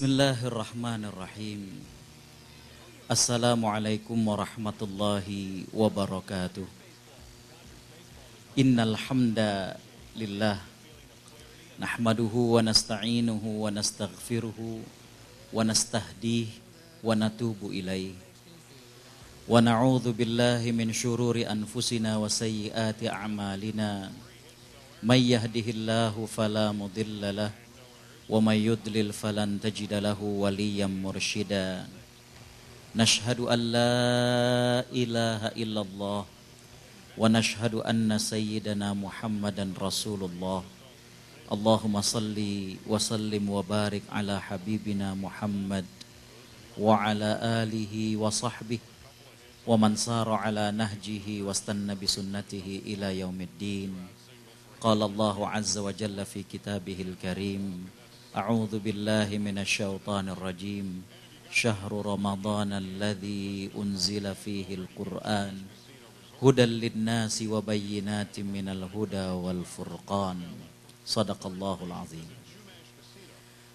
Bismillahirrahmanirrahim. Assalamualaikum warahmatullahi wabarakatuh. Innal hamdalillah nahmaduhu wa nasta'inuhu wa nastaghfiruhu wa nastahdihi wa natubu ilaih. Wa na'udzu billahi min syururi anfusina wa sayyiati a'malina. May yahdihillahu fala mudilla lahu wa may yudlil falan tajida lahu waliyyan mursyida. Nashhadu an la ilaha illallah wa nashhadu anna sayyidana Muhammadan Rasulullah. Allahumma salli wa sallim wa barik ala habibina Muhammad wa ala alihi wa sahbihi wa man sara ala nahjihi wastanna bi sunnatihi ila yaumiddin. Qala Allahu azza wa jalla fi kitabihil karim. A'udzu billahi minasyaitonir rajim. Syahrul Ramadan alladzi unzila fihil Qur'an hudal linnasi wa bayyinatin minal huda wal furqan. Shadaqallahul azim.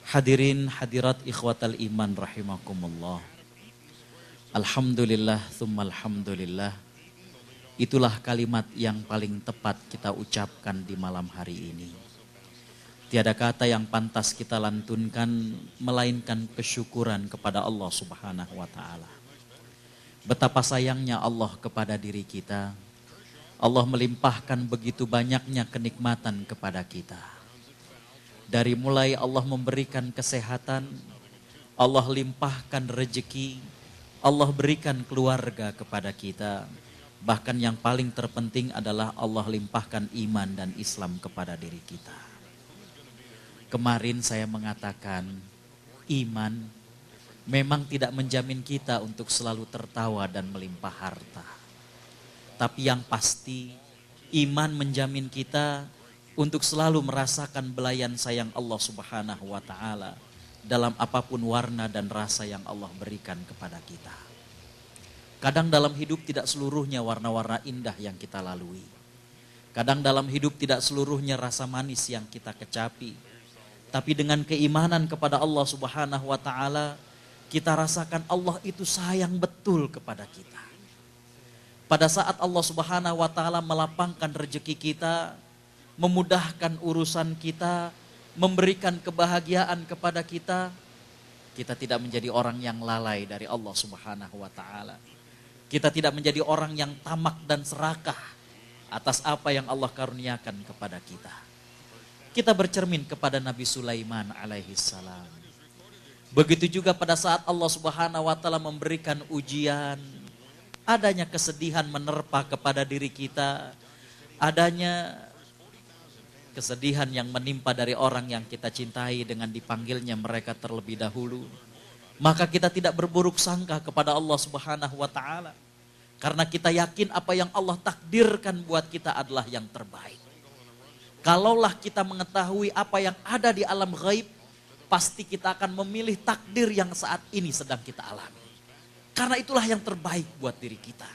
Hadirin hadirat ikhwatal iman rahimakumullah. Alhamdulillah tsumma alhamdulillah. Itulah kalimat yang paling tepat kita ucapkan di malam hari ini. Tiada kata yang pantas kita lantunkan melainkan kesyukuran kepada Allah Subhanahu wa taala. Betapa sayangnya Allah kepada diri kita. Allah melimpahkan begitu banyaknya kenikmatan kepada kita. Dari mulai Allah memberikan kesehatan, Allah limpahkan rezeki, Allah berikan keluarga kepada kita. Bahkan yang paling terpenting adalah Allah limpahkan iman dan Islam kepada diri kita. Kemarin saya mengatakan iman memang tidak menjamin kita untuk selalu tertawa dan melimpah harta. Tapi yang pasti iman menjamin kita untuk selalu merasakan belayan sayang Allah Subhanahu wa taala dalam apapun warna dan rasa yang Allah berikan kepada kita. Kadang dalam hidup tidak seluruhnya warna-warna indah yang kita lalui. Kadang dalam hidup tidak seluruhnya rasa manis yang kita kecapi. Tapi dengan keimanan kepada Allah Subhanahu wa taala, kita rasakan Allah itu sayang betul kepada kita. Pada saat Allah Subhanahu wa taala melapangkan rezeki kita, memudahkan urusan kita, memberikan kebahagiaan kepada kita, kita tidak menjadi orang yang lalai dari Allah Subhanahu wa taala. Kita tidak menjadi orang yang tamak dan serakah atas apa yang Allah karuniakan kepada kita. Kita bercermin kepada Nabi Sulaiman alaihi salam. Begitu juga pada saat Allah Subhanahu wa taala memberikan ujian, adanya kesedihan menerpa kepada diri kita, adanya kesedihan yang menimpa dari orang yang kita cintai dengan dipanggilnya mereka terlebih dahulu. Maka kita tidak berburuk sangka kepada Allah Subhanahu wa taala. Karena kita yakin apa yang Allah takdirkan buat kita adalah yang terbaik. Kalaulah kita mengetahui apa yang ada di alam ghaib, pasti kita akan memilih takdir yang saat ini sedang kita alami. Karena itulah yang terbaik buat diri kita.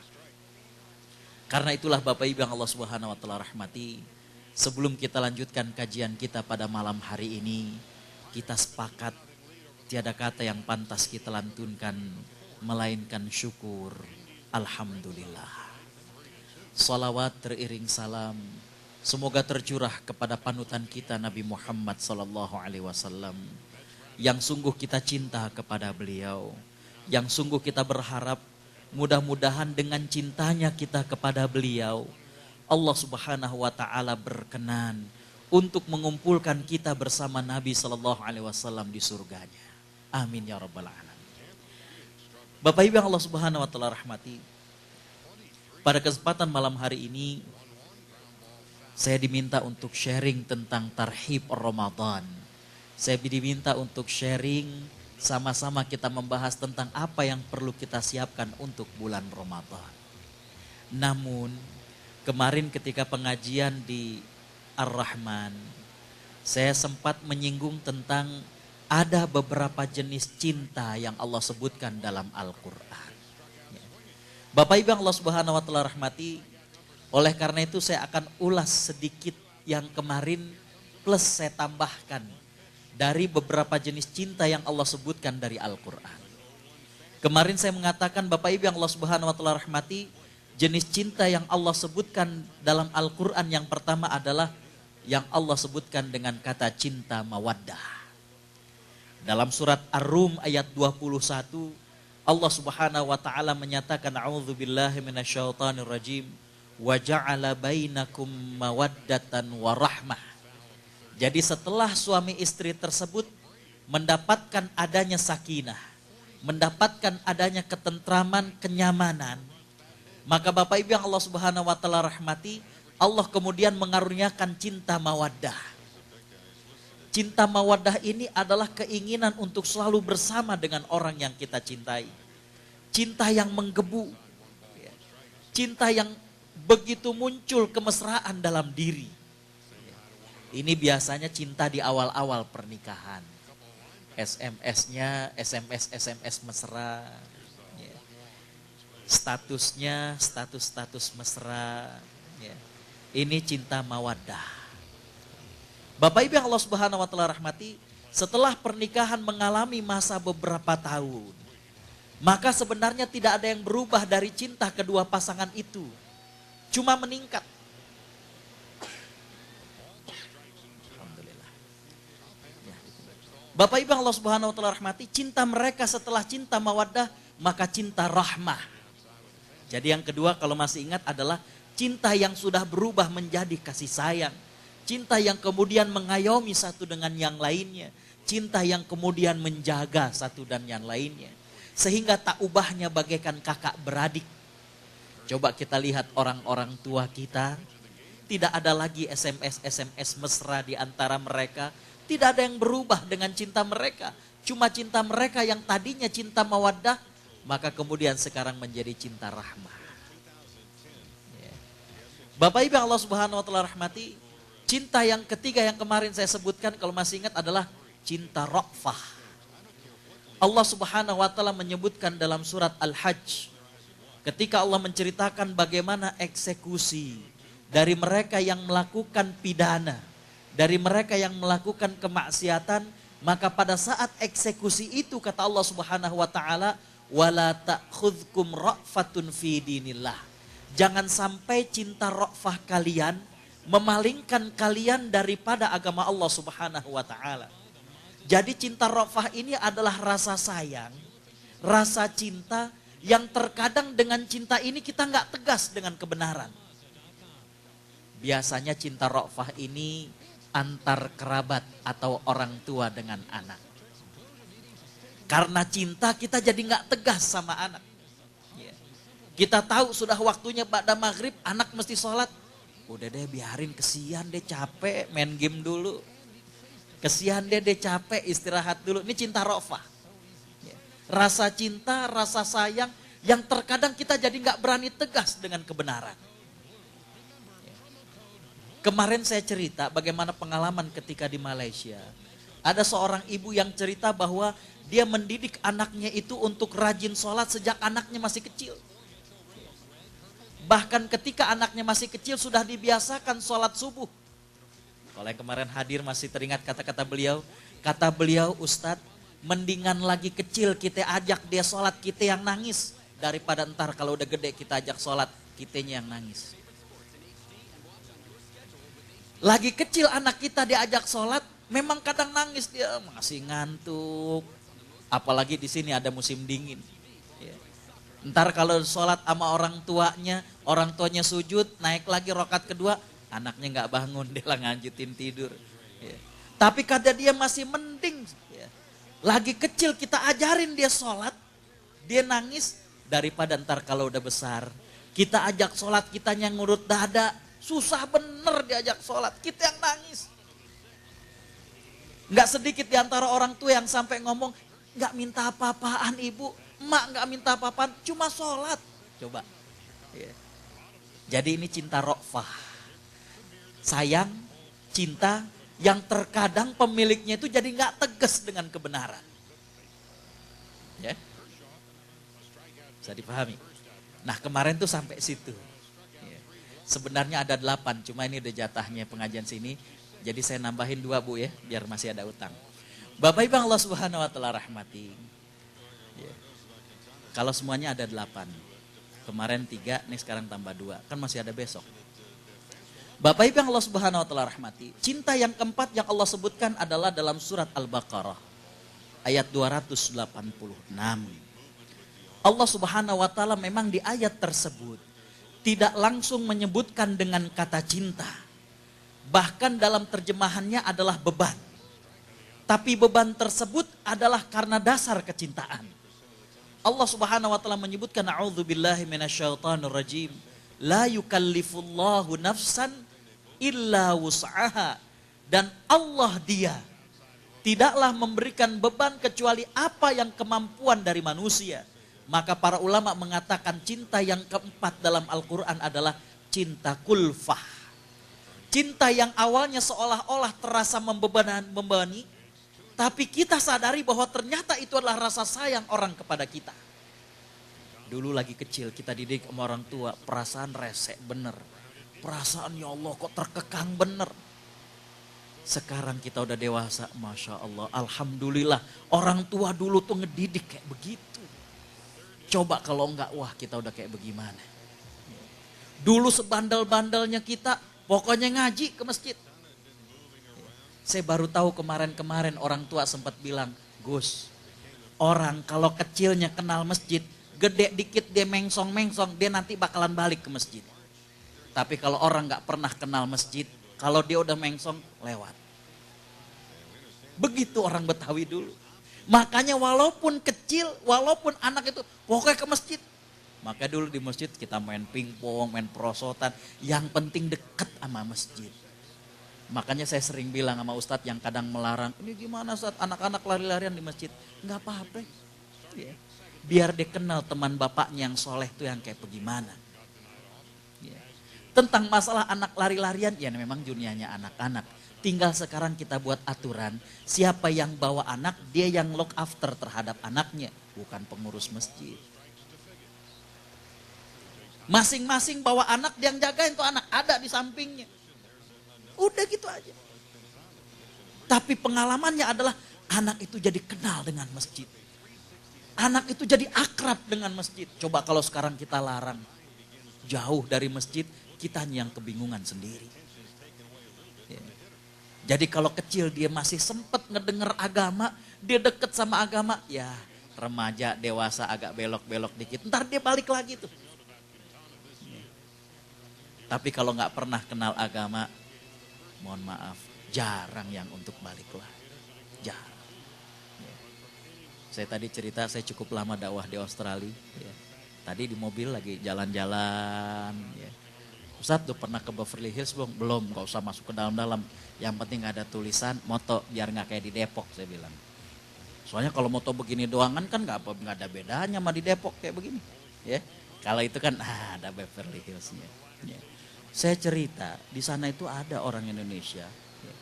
Karena itulah Bapak Ibu yang Allah Subhanahu wa taala rahmati, sebelum kita lanjutkan kajian kita pada malam hari ini, kita sepakat tiada kata yang pantas kita lantunkan melainkan syukur. Alhamdulillah. Salawat teriring salam semoga tercurah kepada panutan kita Nabi Muhammad sallallahu alaihi wasallam yang sungguh kita cinta kepada beliau, yang sungguh kita berharap mudah-mudahan dengan cintanya kita kepada beliau, Allah Subhanahu wa taala berkenan untuk mengumpulkan kita bersama Nabi sallallahu alaihi wasallam di surganya. Amin ya rabbal alamin. Bapak Ibu yang Allah Subhanahu wa taala rahmati, pada kesempatan malam hari ini saya diminta untuk sharing tentang tarhib Ramadan. Saya diminta untuk sharing sama-sama kita membahas tentang apa yang perlu kita siapkan untuk bulan Ramadan. Namun kemarin ketika pengajian di Ar-Rahman, saya sempat menyinggung tentang ada beberapa jenis cinta yang Allah sebutkan dalam Al-Quran. Bapak Ibu yang Allah Subhanahu wa taala rahmati, oleh karena itu saya akan ulas sedikit yang kemarin plus saya tambahkan dari beberapa jenis cinta yang Allah sebutkan dari Al-Quran. Kemarin saya mengatakan Bapak Ibu yang Allah Subhanahu wa Ta'ala rahmati, jenis cinta yang Allah sebutkan dalam Al-Quran yang pertama adalah yang Allah sebutkan dengan kata cinta mawaddah. Dalam surat Ar-Rum ayat 21, Allah Subhanahu wa Ta'ala menyatakan a'udzubillahi minasyaitonir rajim wa ja'ala bainakum mawaddatan wa rahmah. Jadi setelah suami istri tersebut mendapatkan adanya sakinah, mendapatkan adanya ketentraman, kenyamanan, maka Bapak Ibu yang Allah Subhanahu wa Ta'ala rahmati, Allah kemudian mengaruniakan cinta mawaddah. Cinta mawaddah ini adalah keinginan untuk selalu bersama dengan orang yang kita cintai. Cinta yang menggebu. Cinta yang begitu muncul kemesraan dalam diri. Ini biasanya cinta di awal-awal pernikahan. SMS-nya, SMS mesra. Statusnya, status mesra. Ini cinta mawaddah. Bapak Ibu yang Allah Subhanahu wa Ta'ala rahmati, setelah pernikahan mengalami masa beberapa tahun, maka sebenarnya tidak ada yang berubah dari cinta kedua pasangan itu. Cuma meningkat. Alhamdulillah. Bapak Ibu yang Allah Subhanahu wa Ta'ala rahmati, cinta mereka setelah cinta mawaddah, maka cinta rahmah. Jadi yang kedua kalau masih ingat adalah cinta yang sudah berubah menjadi kasih sayang. Cinta yang kemudian mengayomi satu dengan yang lainnya. Cinta yang kemudian menjaga satu dan yang lainnya. Sehingga tak ubahnya bagaikan kakak beradik. Coba kita lihat orang-orang tua kita. Tidak ada lagi SMS mesra di antara mereka. Tidak ada yang berubah dengan cinta mereka. Cuma cinta mereka yang tadinya cinta mawaddah, maka kemudian sekarang menjadi cinta rahmah. Bapak Ibu Allah Subhanahu wa Ta'ala rahmati, cinta yang ketiga yang kemarin saya sebutkan kalau masih ingat adalah cinta ra'fah. Allah Subhanahu wa Ta'ala menyebutkan dalam surat Al-Hajj ketika Allah menceritakan bagaimana eksekusi dari mereka yang melakukan pidana, dari mereka yang melakukan kemaksiatan, maka pada saat eksekusi itu kata Allah Subhanahu wa Ta'ala, wala ta'khudhukum ra'fatun fi dinillah. Jangan sampai cinta ra'fah kalian memalingkan kalian daripada agama Allah Subhanahu wa Ta'ala. Jadi cinta ra'fah ini adalah rasa sayang, rasa cinta yang terkadang dengan cinta ini kita nggak tegas dengan kebenaran. Biasanya cinta ra'fah ini antar kerabat atau orang tua dengan anak. Karena cinta kita jadi nggak tegas sama anak. Kita tahu sudah waktunya ba'da maghrib anak mesti sholat. Udah deh biarin, kesian deh capek main game dulu. Kesian deh capek istirahat dulu. Ini cinta ra'fah. Rasa cinta, rasa sayang yang terkadang kita jadi nggak berani tegas dengan kebenaran. Kemarin saya cerita bagaimana pengalaman ketika di Malaysia. Ada seorang ibu yang cerita bahwa dia mendidik anaknya itu untuk rajin sholat sejak anaknya masih kecil. Bahkan ketika anaknya masih kecil sudah dibiasakan sholat subuh. Kalau yang kemarin hadir masih teringat kata-kata beliau. Kata beliau, Ustadz, mendingan lagi kecil kita ajak dia sholat, kita yang nangis. Daripada ntar kalau udah gede kita ajak sholat, kitanya yang nangis. Lagi kecil anak kita diajak sholat, memang kadang nangis dia, masih ngantuk. Apalagi di sini ada musim dingin. Ntar kalau sholat sama orang tuanya sujud, naik lagi rokat kedua, anaknya nggak bangun, dia lah nganjutin tidur. Tapi kata dia masih mending, lagi kecil kita ajarin dia sholat, dia nangis, daripada ntar kalau udah besar, kita ajak sholat, kitanya ngurut dada, susah bener diajak sholat, kita yang nangis. Nggak sedikit diantara orang tua yang sampai ngomong, nggak minta apa-apaan ibu, emak nggak minta apa-apaan, cuma sholat. Coba. Jadi ini cinta ra'fah. Sayang, cinta yang terkadang pemiliknya itu jadi nggak tegas dengan kebenaran. Ya, bisa dipahami. Nah kemarin tuh sampai situ. Sebenarnya ada 8, cuma ini udah jatahnya pengajian sini. Jadi saya nambahin 2 Bu ya, biar masih ada utang. Bapak Ibu Allah Subhanahu wa taala rahmati. Ya. Kalau semuanya ada 8. Kemarin 3, nih sekarang tambah 2. Kan masih ada besok. Bapak Ibu yang Allah Subhanahu wa taala rahmati. Cinta yang keempat yang Allah sebutkan adalah dalam surat Al-Baqarah ayat 286. Allah Subhanahu wa taala memang di ayat tersebut tidak langsung menyebutkan dengan kata cinta. Bahkan dalam terjemahannya adalah beban. Tapi beban tersebut adalah karena dasar kecintaan. Allah Subhanahu wa taala menyebutkan a'udzubillahi minasyaitonir rajim. La yukallifullahu nafsan illa wus'aha. Dan Allah dia tidaklah memberikan beban kecuali apa yang kemampuan dari manusia. Maka para ulama mengatakan cinta yang keempat dalam Al-Quran adalah cinta kulfah. Cinta yang awalnya seolah-olah terasa membebani, tapi kita sadari bahwa ternyata itu adalah rasa sayang orang kepada kita. Dulu lagi kecil kita didik sama orang tua, perasaan resek bener. Perasaan ya Allah kok terkekang bener. Sekarang kita udah dewasa, Masya Allah, Alhamdulillah. Orang tua dulu tuh ngedidik kayak begitu. Coba kalau enggak, wah kita udah kayak bagaimana. Dulu sebandel-bandelnya kita, pokoknya ngaji ke masjid. Saya baru tahu kemarin-kemarin orang tua sempat bilang, Gus, orang kalau kecilnya kenal masjid, gede dikit dia mengsong-mengsong, dia nanti bakalan balik ke masjid. Tapi kalau orang gak pernah kenal masjid, kalau dia udah mengsong, lewat. Begitu orang Betawi dulu. Makanya walaupun kecil, walaupun anak itu pokoknya ke masjid. Maka dulu di masjid kita main pingpong, main perosotan. Yang penting deket sama masjid. Makanya saya sering bilang sama Ustadz yang kadang melarang, ini gimana Ustadz anak-anak lari-larian di masjid. Enggak apa-apa. Ya. Biar dia kenal teman bapaknya yang soleh itu yang kayak bagaimana. Ya. Tentang masalah anak lari-larian, ya memang dunianya anak-anak. Tinggal sekarang kita buat aturan, siapa yang bawa anak, dia yang look after terhadap anaknya, bukan pengurus masjid. Masing-masing bawa anak, dia yang jagain tuh anak, ada di sampingnya. Udah gitu aja. Tapi pengalamannya adalah anak itu jadi kenal dengan masjid. Anak itu jadi akrab dengan masjid. Coba kalau sekarang kita larang, jauh dari masjid, kita yang kebingungan sendiri. Jadi kalau kecil dia masih sempat ngedenger agama, dia deket sama agama, ya remaja, dewasa agak belok-belok dikit, ntar dia balik lagi tuh. Tapi kalau gak pernah kenal agama, mohon maaf, jarang yang untuk balik lagi. Jarang. Saya tadi cerita, saya cukup lama dakwah di Australia. Tadi di mobil lagi jalan-jalan. Ustadz tuh pernah ke Beverly Hills belum? Belum, gak usah masuk ke dalam-dalam. Yang penting ada tulisan moto biar gak kayak di Depok, saya bilang. Soalnya kalau moto begini doangan kan gak ada bedanya sama di Depok kayak begini. Ya, kalau itu kan ada Beverly Hillsnya. Ya. Saya cerita di sana itu ada orang Indonesia. Ya.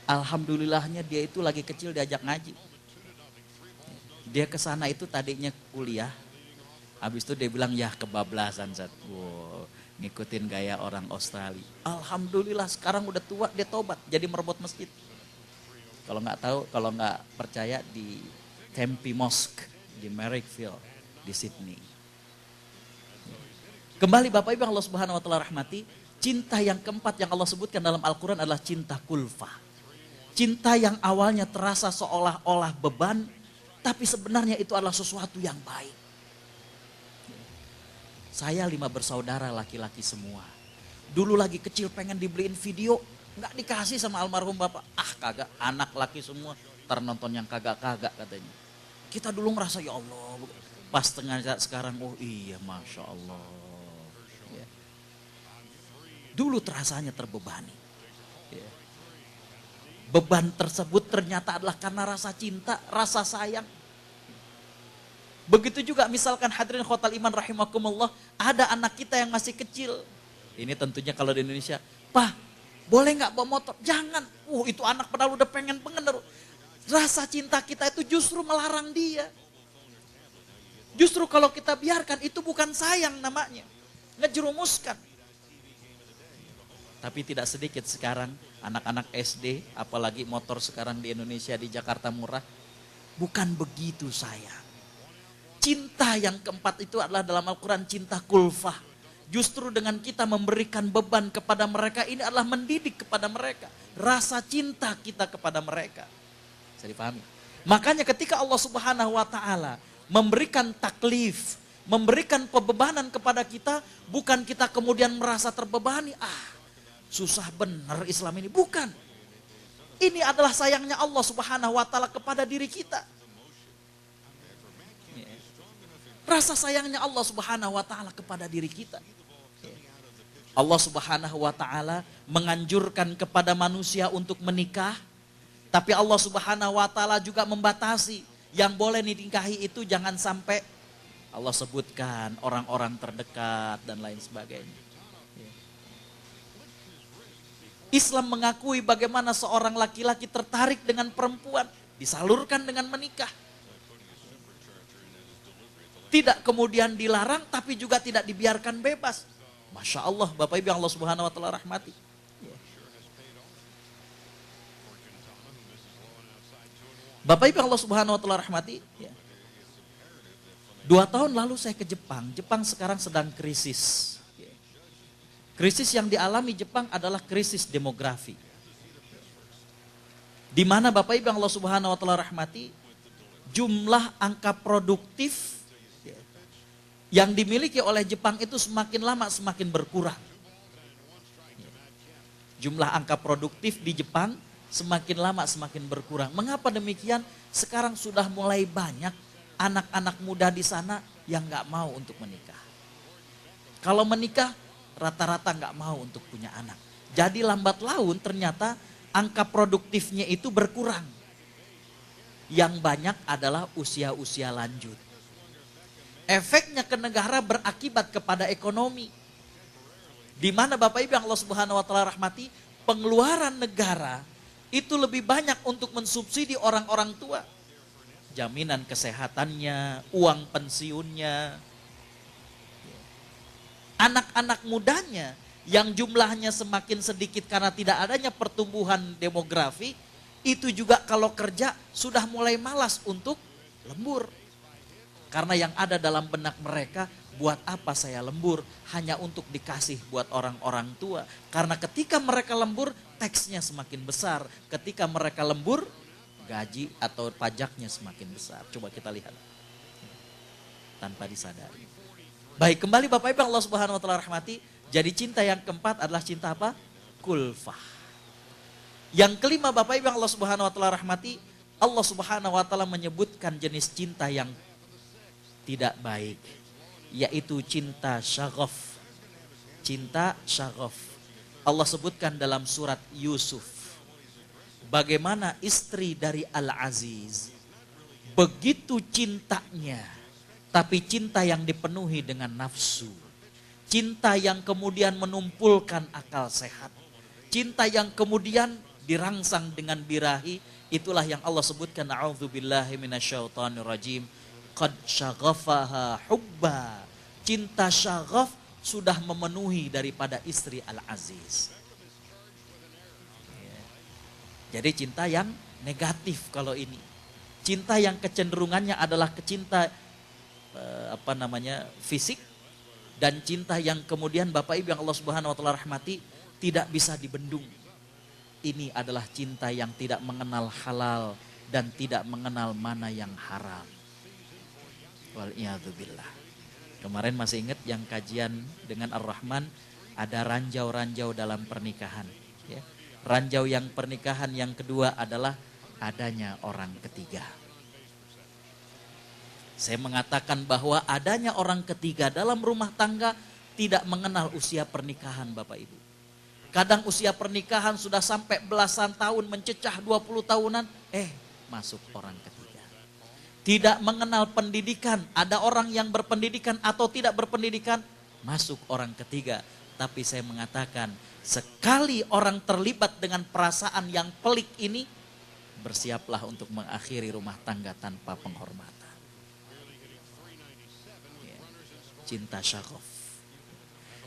Alhamdulillahnya dia itu lagi kecil diajak ngaji. Ya. Dia ke sana itu tadinya kuliah. Habis itu dia bilang ya kebablasan Zat. Wow. Ngikutin gaya orang Australia. Alhamdulillah sekarang udah tua dia tobat jadi merebut masjid. Kalau nggak tahu, kalau nggak percaya di Tempe Mosque di Marrickville di Sydney. Kembali Bapak Ibu Allah Subhanahu wa taala rahmati, cinta yang keempat yang Allah sebutkan dalam Al-Qur'an adalah cinta kulfah. Cinta yang awalnya terasa seolah-olah beban, tapi sebenarnya itu adalah sesuatu yang baik. Saya 5 bersaudara laki-laki semua. Dulu lagi kecil pengen dibeliin video, nggak dikasih sama almarhum bapak. Ah kagak, anak laki semua, nonton yang kagak-kagak katanya. Kita dulu ngerasa ya Allah, pas tengah sekarang, oh iya Masya Allah. Ya. Dulu terasanya terbebani. Ya. Beban tersebut ternyata adalah karena rasa cinta, rasa sayang. Begitu juga misalkan hadirin khotal iman rahimakumullah, ada anak kita yang masih kecil. Ini tentunya kalau di Indonesia, Pak boleh gak bawa motor? Jangan, itu anak padahal udah pengen bener. Rasa cinta kita itu justru melarang dia. Justru kalau kita biarkan itu bukan sayang namanya, ngejerumuskan. Tapi tidak sedikit sekarang anak-anak SD, apalagi motor sekarang di Indonesia, di Jakarta murah. Bukan begitu sayang. Cinta yang keempat itu adalah dalam Al-Quran cinta kulfah. Justru dengan kita memberikan beban kepada mereka, ini adalah mendidik kepada mereka. Rasa cinta kita kepada mereka. Bisa dipahami? Makanya ketika Allah Subhanahu wa Ta'ala memberikan taklif, memberikan pembebanan kepada kita, bukan kita kemudian merasa terbebani. Susah benar Islam ini. Bukan. Ini adalah sayangnya Allah Subhanahu wa Ta'ala kepada diri kita. Rasa sayangnya Allah Subhanahu wa Ta'ala kepada diri kita. Allah Subhanahu wa Ta'ala menganjurkan kepada manusia untuk menikah, tapi Allah Subhanahu wa Ta'ala juga membatasi yang boleh dinikahi itu jangan sampai Allah sebutkan orang-orang terdekat dan lain sebagainya. Islam mengakui bagaimana seorang laki-laki tertarik dengan perempuan, disalurkan dengan menikah. Tidak kemudian dilarang, tapi juga tidak dibiarkan bebas. Masya Allah, Bapak Ibu yang Allah Subhanahu wa Ta'ala rahmati. Bapak Ibu yang Allah Subhanahu wa Ta'ala rahmati. 2 tahun lalu saya ke Jepang. Jepang sekarang sedang krisis. Krisis yang dialami Jepang adalah krisis demografi. Di mana Bapak Ibu yang Allah Subhanahu wa Ta'ala rahmati, jumlah angka produktif yang dimiliki oleh Jepang itu semakin lama semakin berkurang. Jumlah angka produktif di Jepang semakin lama semakin berkurang. Mengapa demikian? Sekarang sudah mulai banyak anak-anak muda di sana yang gak mau untuk menikah. Kalau menikah rata-rata gak mau untuk punya anak. Jadi lambat laun ternyata angka produktifnya itu berkurang. Yang banyak adalah usia-usia lanjut. Efeknya ke negara berakibat kepada ekonomi. Di mana Bapak Ibu yang Allah Subhanahu wa Ta'ala rahmati, pengeluaran negara itu lebih banyak untuk mensubsidi orang-orang tua. Jaminan kesehatannya, uang pensiunnya. Anak-anak mudanya yang jumlahnya semakin sedikit karena tidak adanya pertumbuhan demografi, itu juga kalau kerja sudah mulai malas untuk lembur. Karena yang ada dalam benak mereka, buat apa saya lembur? Hanya untuk dikasih buat orang-orang tua. Karena ketika mereka lembur, teksnya semakin besar. Ketika mereka lembur, gaji atau pajaknya semakin besar. Coba kita lihat. Tanpa disadari. Baik, kembali Bapak Ibu Allah Subhanahu wa Ta'ala rahmati. Jadi cinta yang keempat adalah cinta apa? Kulfah. Yang kelima Bapak Ibu Allah Subhanahu wa Ta'ala rahmati, Allah Subhanahu wa Ta'ala menyebutkan jenis cinta yang tidak baik, yaitu cinta syaghaf. Cinta syaghaf. Allah sebutkan dalam surat Yusuf. Bagaimana istri dari Al-Aziz begitu cintanya, tapi cinta yang dipenuhi dengan nafsu. Cinta yang kemudian menumpulkan akal sehat. Cinta yang kemudian dirangsang dengan birahi. Itulah yang Allah sebutkan, a'udzubillahi minasyaitonirrajim. Qad syaghafaha hubba. Cinta syaghaf sudah memenuhi daripada istri Al-Aziz. Jadi cinta yang negatif kalau ini. Cinta yang kecenderungannya adalah kecinta fisik, dan cinta yang kemudian Bapak Ibu yang Allah Subhanahu wa Ta'ala rahmati tidak bisa dibendung. Ini adalah cinta yang tidak mengenal halal dan tidak mengenal mana yang haram. Wal'iyadzubillah. Kemarin masih ingat yang kajian dengan Ar-Rahman, ada ranjau-ranjau dalam pernikahan. Ya. Ranjau yang pernikahan yang kedua adalah adanya orang ketiga. Saya mengatakan bahwa adanya orang ketiga dalam rumah tangga tidak mengenal usia pernikahan Bapak Ibu. Kadang usia pernikahan sudah sampai belasan tahun, mencecah 20 tahunan, masuk orang ketiga. Tidak mengenal pendidikan, ada orang yang berpendidikan atau tidak berpendidikan, masuk orang ketiga. Tapi saya mengatakan, sekali orang terlibat dengan perasaan yang pelik ini, bersiaplah untuk mengakhiri rumah tangga tanpa penghormatan. Cinta syaghaf.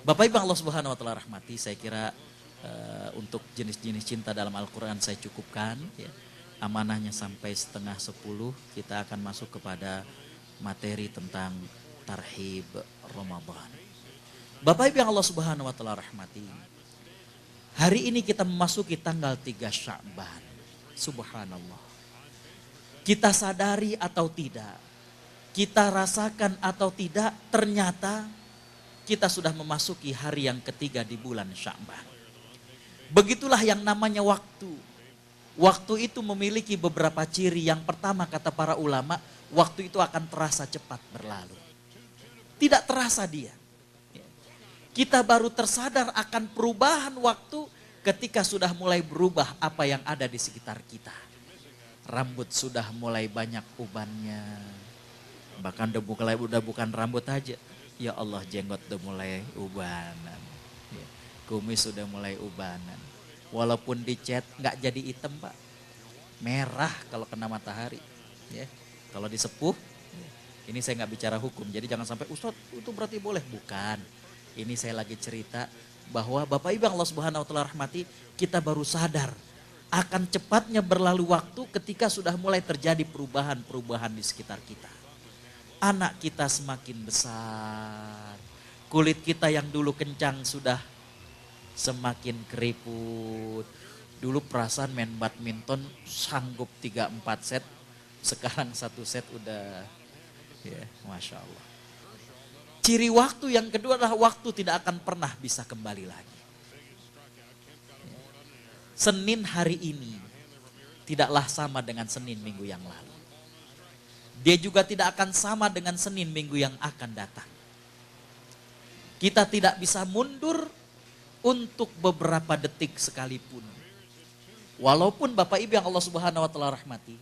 Bapak Ibu Allah Subhanahu wa Ta'ala rahmati, saya kira Untuk jenis-jenis cinta dalam Al-Quran saya cukupkan. Ya. Amanahnya sampai 9:30 kita akan masuk kepada materi tentang tarhib Ramadan. Bapak Ibu yang Allah Subhanahu wa taala rahmati. Hari ini kita memasuki tanggal 3 Sya'ban. Subhanallah. Kita sadari atau tidak, kita rasakan atau tidak, ternyata kita sudah memasuki hari yang ketiga di bulan Sya'ban. Begitulah yang namanya waktu. Waktu itu memiliki beberapa ciri. Yang pertama kata para ulama, waktu itu akan terasa cepat berlalu. Tidak terasa dia. Kita baru tersadar akan perubahan waktu ketika sudah mulai berubah apa yang ada di sekitar kita. Rambut sudah mulai banyak ubannya. Bahkan udah bukan rambut aja. Ya Allah, jenggot udah mulai ubanan. Kumis sudah mulai ubanan. Walaupun dicat nggak jadi hitam Pak, merah kalau kena matahari. Ya, kalau disepuh, ini saya nggak bicara hukum. Jadi jangan sampai Ustadz itu berarti boleh. Bukan. Ini saya lagi cerita bahwa Bapak Ibu Allah Subhanahu wa taala rahmati, kita baru sadar akan cepatnya berlalu waktu ketika sudah mulai terjadi perubahan-perubahan di sekitar kita. Anak kita semakin besar, kulit kita yang dulu kencang sudah semakin keriput. Dulu perasaan main badminton sanggup 3-4 set, sekarang 1 set udah, ya Masya Allah. Ciri waktu yang kedua adalah waktu tidak akan pernah bisa kembali lagi. Senin hari ini tidaklah sama dengan Senin minggu yang lalu. Dia juga tidak akan sama dengan Senin minggu yang akan datang. Kita tidak bisa mundur untuk beberapa detik sekalipun. Walaupun Bapak Ibu yang Allah Subhanahu wa taala rahmati,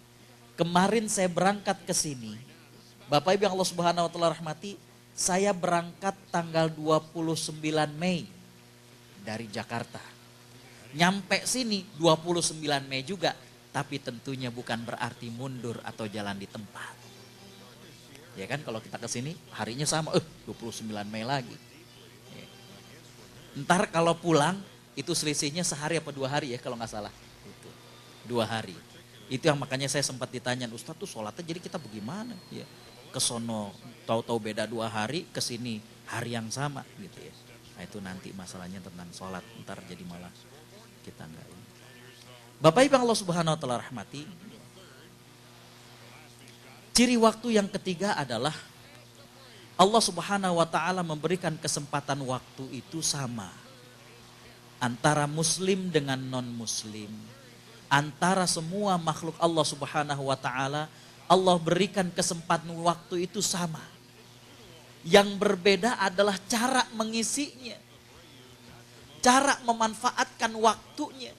kemarin saya berangkat ke sini. Bapak Ibu yang Allah Subhanahu wa taala rahmati, saya berangkat tanggal 29 Mei dari Jakarta. Nyampe sini 29 Mei juga, tapi tentunya bukan berarti mundur atau jalan di tempat. Ya kan, kalau kita ke sini harinya sama, 29 Mei lagi. Ntar kalau pulang itu selisihnya sehari apa 2 hari ya kalau nggak salah. Itu 2 hari. Itu yang makanya saya sempat ditanya, Ustadz tuh sholatnya jadi kita bagaimana? Ya, ke sono tahu-tahu beda 2 hari, ke sini hari yang sama gitu ya. Nah itu nanti masalahnya tentang sholat, ntar jadi malah kita nggak ini. Bapak Ibu Allah Subhanahu wa taala rahmati. Ciri waktu yang ketiga adalah Allah Subhanahu wa taala memberikan kesempatan waktu itu sama antara muslim dengan non-muslim. Antara semua makhluk Allah Subhanahu wa taala, Allah berikan kesempatan waktu itu sama. Yang berbeda adalah cara mengisinya. Cara memanfaatkan waktunya.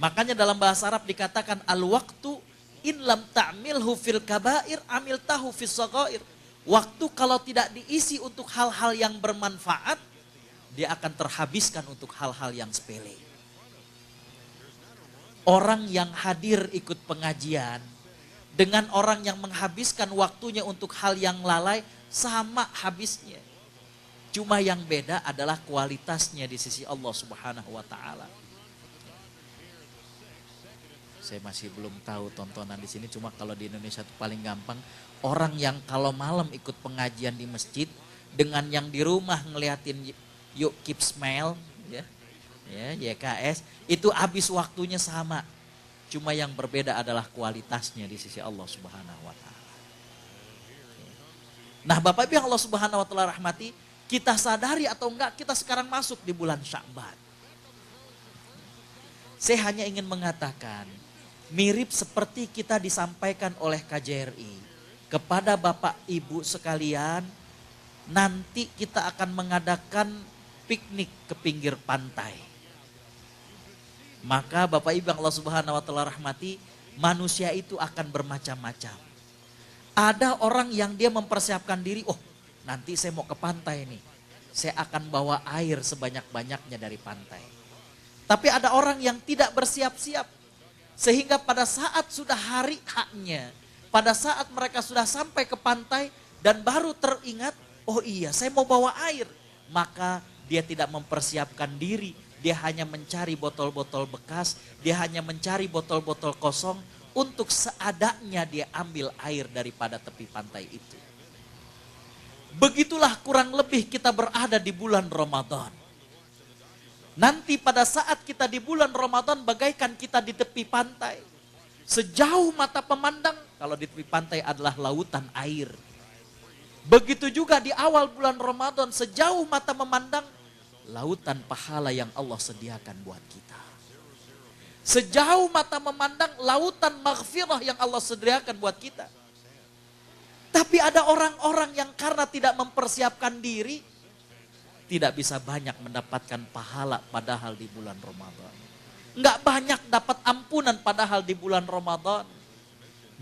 Makanya dalam bahasa Arab dikatakan al-waqtu in lam ta'milhu fil kabair amiltahu fis shaghair. Waktu kalau tidak diisi untuk hal-hal yang bermanfaat, dia akan terhabiskan untuk hal-hal yang sepele. Orang yang hadir ikut pengajian dengan orang yang menghabiskan waktunya untuk hal yang lalai sama habisnya. Cuma yang beda adalah kualitasnya di sisi Allah Subhanahu wa taala. Saya masih belum tahu tontonan di sini, cuma kalau di Indonesia itu paling gampang orang yang kalau malam ikut pengajian di masjid dengan yang di rumah ngeliatin Yuk Keep Smile ya YKS itu habis waktunya sama. Cuma yang berbeda adalah kualitasnya di sisi Allah Subhanahu wa taala. Nah, Bapak Ibu yang Allah Subhanahu wa taala rahmati, kita sadari atau enggak kita sekarang masuk di bulan Sya'ban. Saya hanya ingin mengatakan mirip seperti kita disampaikan oleh KJRI kepada Bapak Ibu sekalian, nanti kita akan mengadakan piknik ke pinggir pantai. Maka Bapak Ibu yang Allah Subhanahu wa taala rahmati, manusia itu akan bermacam-macam. Ada orang yang dia mempersiapkan diri, nanti saya mau ke pantai nih. Saya akan bawa air sebanyak-banyaknya dari pantai. Tapi ada orang yang tidak bersiap-siap. Sehingga pada saat sudah hari haknya, pada saat mereka sudah sampai ke pantai dan baru teringat, oh iya saya mau bawa air. Maka dia tidak mempersiapkan diri dia hanya mencari botol-botol bekas, dia hanya mencari botol-botol kosong untuk seadanya dia ambil air daripada tepi pantai itu. Begitulah kurang lebih kita berada di bulan Ramadan. Nanti pada saat kita di bulan Ramadan bagaikan kita di tepi pantai. Sejauh mata memandang, kalau di tepi pantai adalah lautan air. Begitu juga di awal bulan Ramadan, sejauh mata memandang, lautan pahala yang Allah sediakan buat kita. Sejauh mata memandang, lautan maghfirah yang Allah sediakan buat kita. Tapi ada orang-orang yang karena tidak mempersiapkan diri, tidak bisa banyak mendapatkan pahala padahal di bulan Ramadan. Enggak banyak dapat ampunan padahal di bulan Ramadan.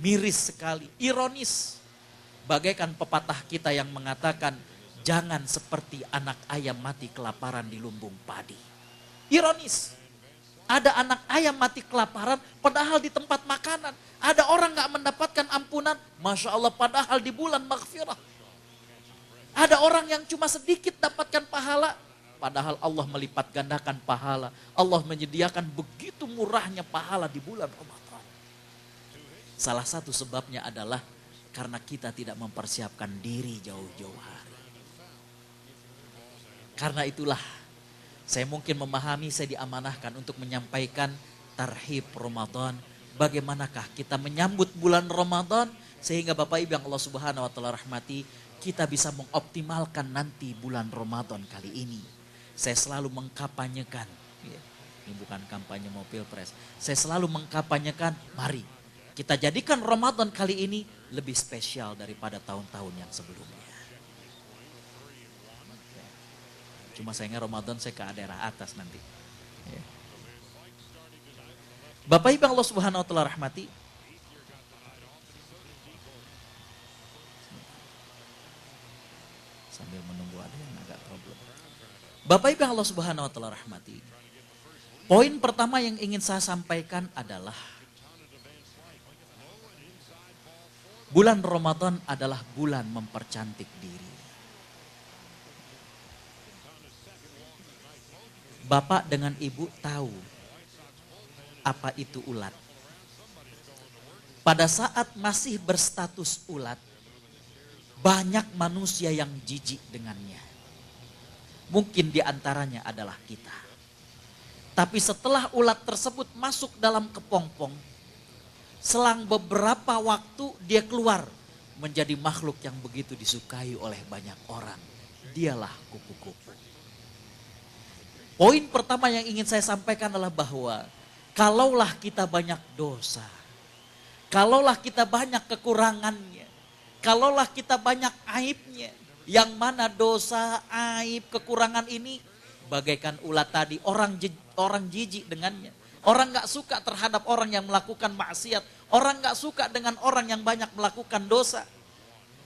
Miris sekali, ironis. Bagaikan pepatah kita yang mengatakan, jangan seperti anak ayam mati kelaparan di lumbung padi. Ironis. Ada anak ayam mati kelaparan padahal di tempat makanan. Ada orang gak mendapatkan ampunan, Masya Allah padahal di bulan maghfirah. Ada orang yang cuma sedikit dapatkan pahala, padahal Allah melipat gandakan pahala. Allah menyediakan begitu murahnya pahala di bulan Ramadan. Salah satu sebabnya adalah karena kita tidak mempersiapkan diri jauh-jauh hari. Karena itulah saya mungkin memahami, saya diamanahkan untuk menyampaikan tarhib Ramadan. Bagaimanakah kita menyambut bulan Ramadan sehingga Bapak Ibu yang Allah Subhanahu wa taala rahmati, kita bisa mengoptimalkan nanti bulan Ramadan kali ini. Saya selalu mengkampanyekan, ini bukan kampanye mau pilpres, saya selalu mengkampanyekan, mari kita jadikan Ramadan kali ini lebih spesial daripada tahun-tahun yang sebelumnya. Cuma sayangnya Ramadan saya ke daerah atas nanti. Bapak Ibu Allah Subhanahu wa taala rahmati. Sambil menunggu ada yang agak problem. Bapak Ibu Allah Subhanahu wa taala rahmati. Poin pertama yang ingin saya sampaikan adalah bulan Ramadan adalah bulan mempercantik diri. Bapak dengan ibu tahu apa itu ulat. Pada saat masih berstatus ulat, banyak manusia yang jijik dengannya. Mungkin diantaranya adalah kita. Tapi setelah ulat tersebut masuk dalam kepompong, selang beberapa waktu dia keluar menjadi makhluk yang begitu disukai oleh banyak orang. Dialah kupu-kupu. Poin pertama yang ingin saya sampaikan adalah bahwa kalaulah kita banyak dosa, kalaulah kita banyak kekurangannya, kalaulah kita banyak aibnya, yang mana dosa, aib, kekurangan ini bagaikan ulat tadi, orang jijik dengannya. Orang gak suka terhadap orang yang melakukan maksiat, orang gak suka dengan orang yang banyak melakukan dosa.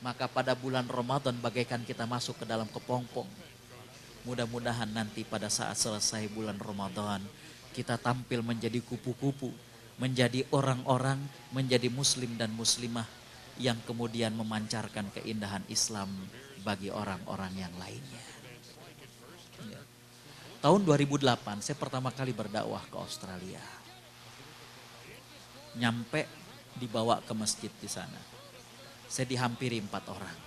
Maka pada bulan Ramadan bagaikan kita masuk ke dalam kepompong. Mudah-mudahan nanti pada saat selesai bulan Ramadan, kita tampil menjadi kupu-kupu, menjadi orang-orang, menjadi muslim dan muslimah yang kemudian memancarkan keindahan Islam bagi orang-orang yang lainnya. Ya. Tahun 2008 saya pertama kali berdakwah ke Australia. Nyampe dibawa ke masjid di sana. Saya dihampiri 4 orang.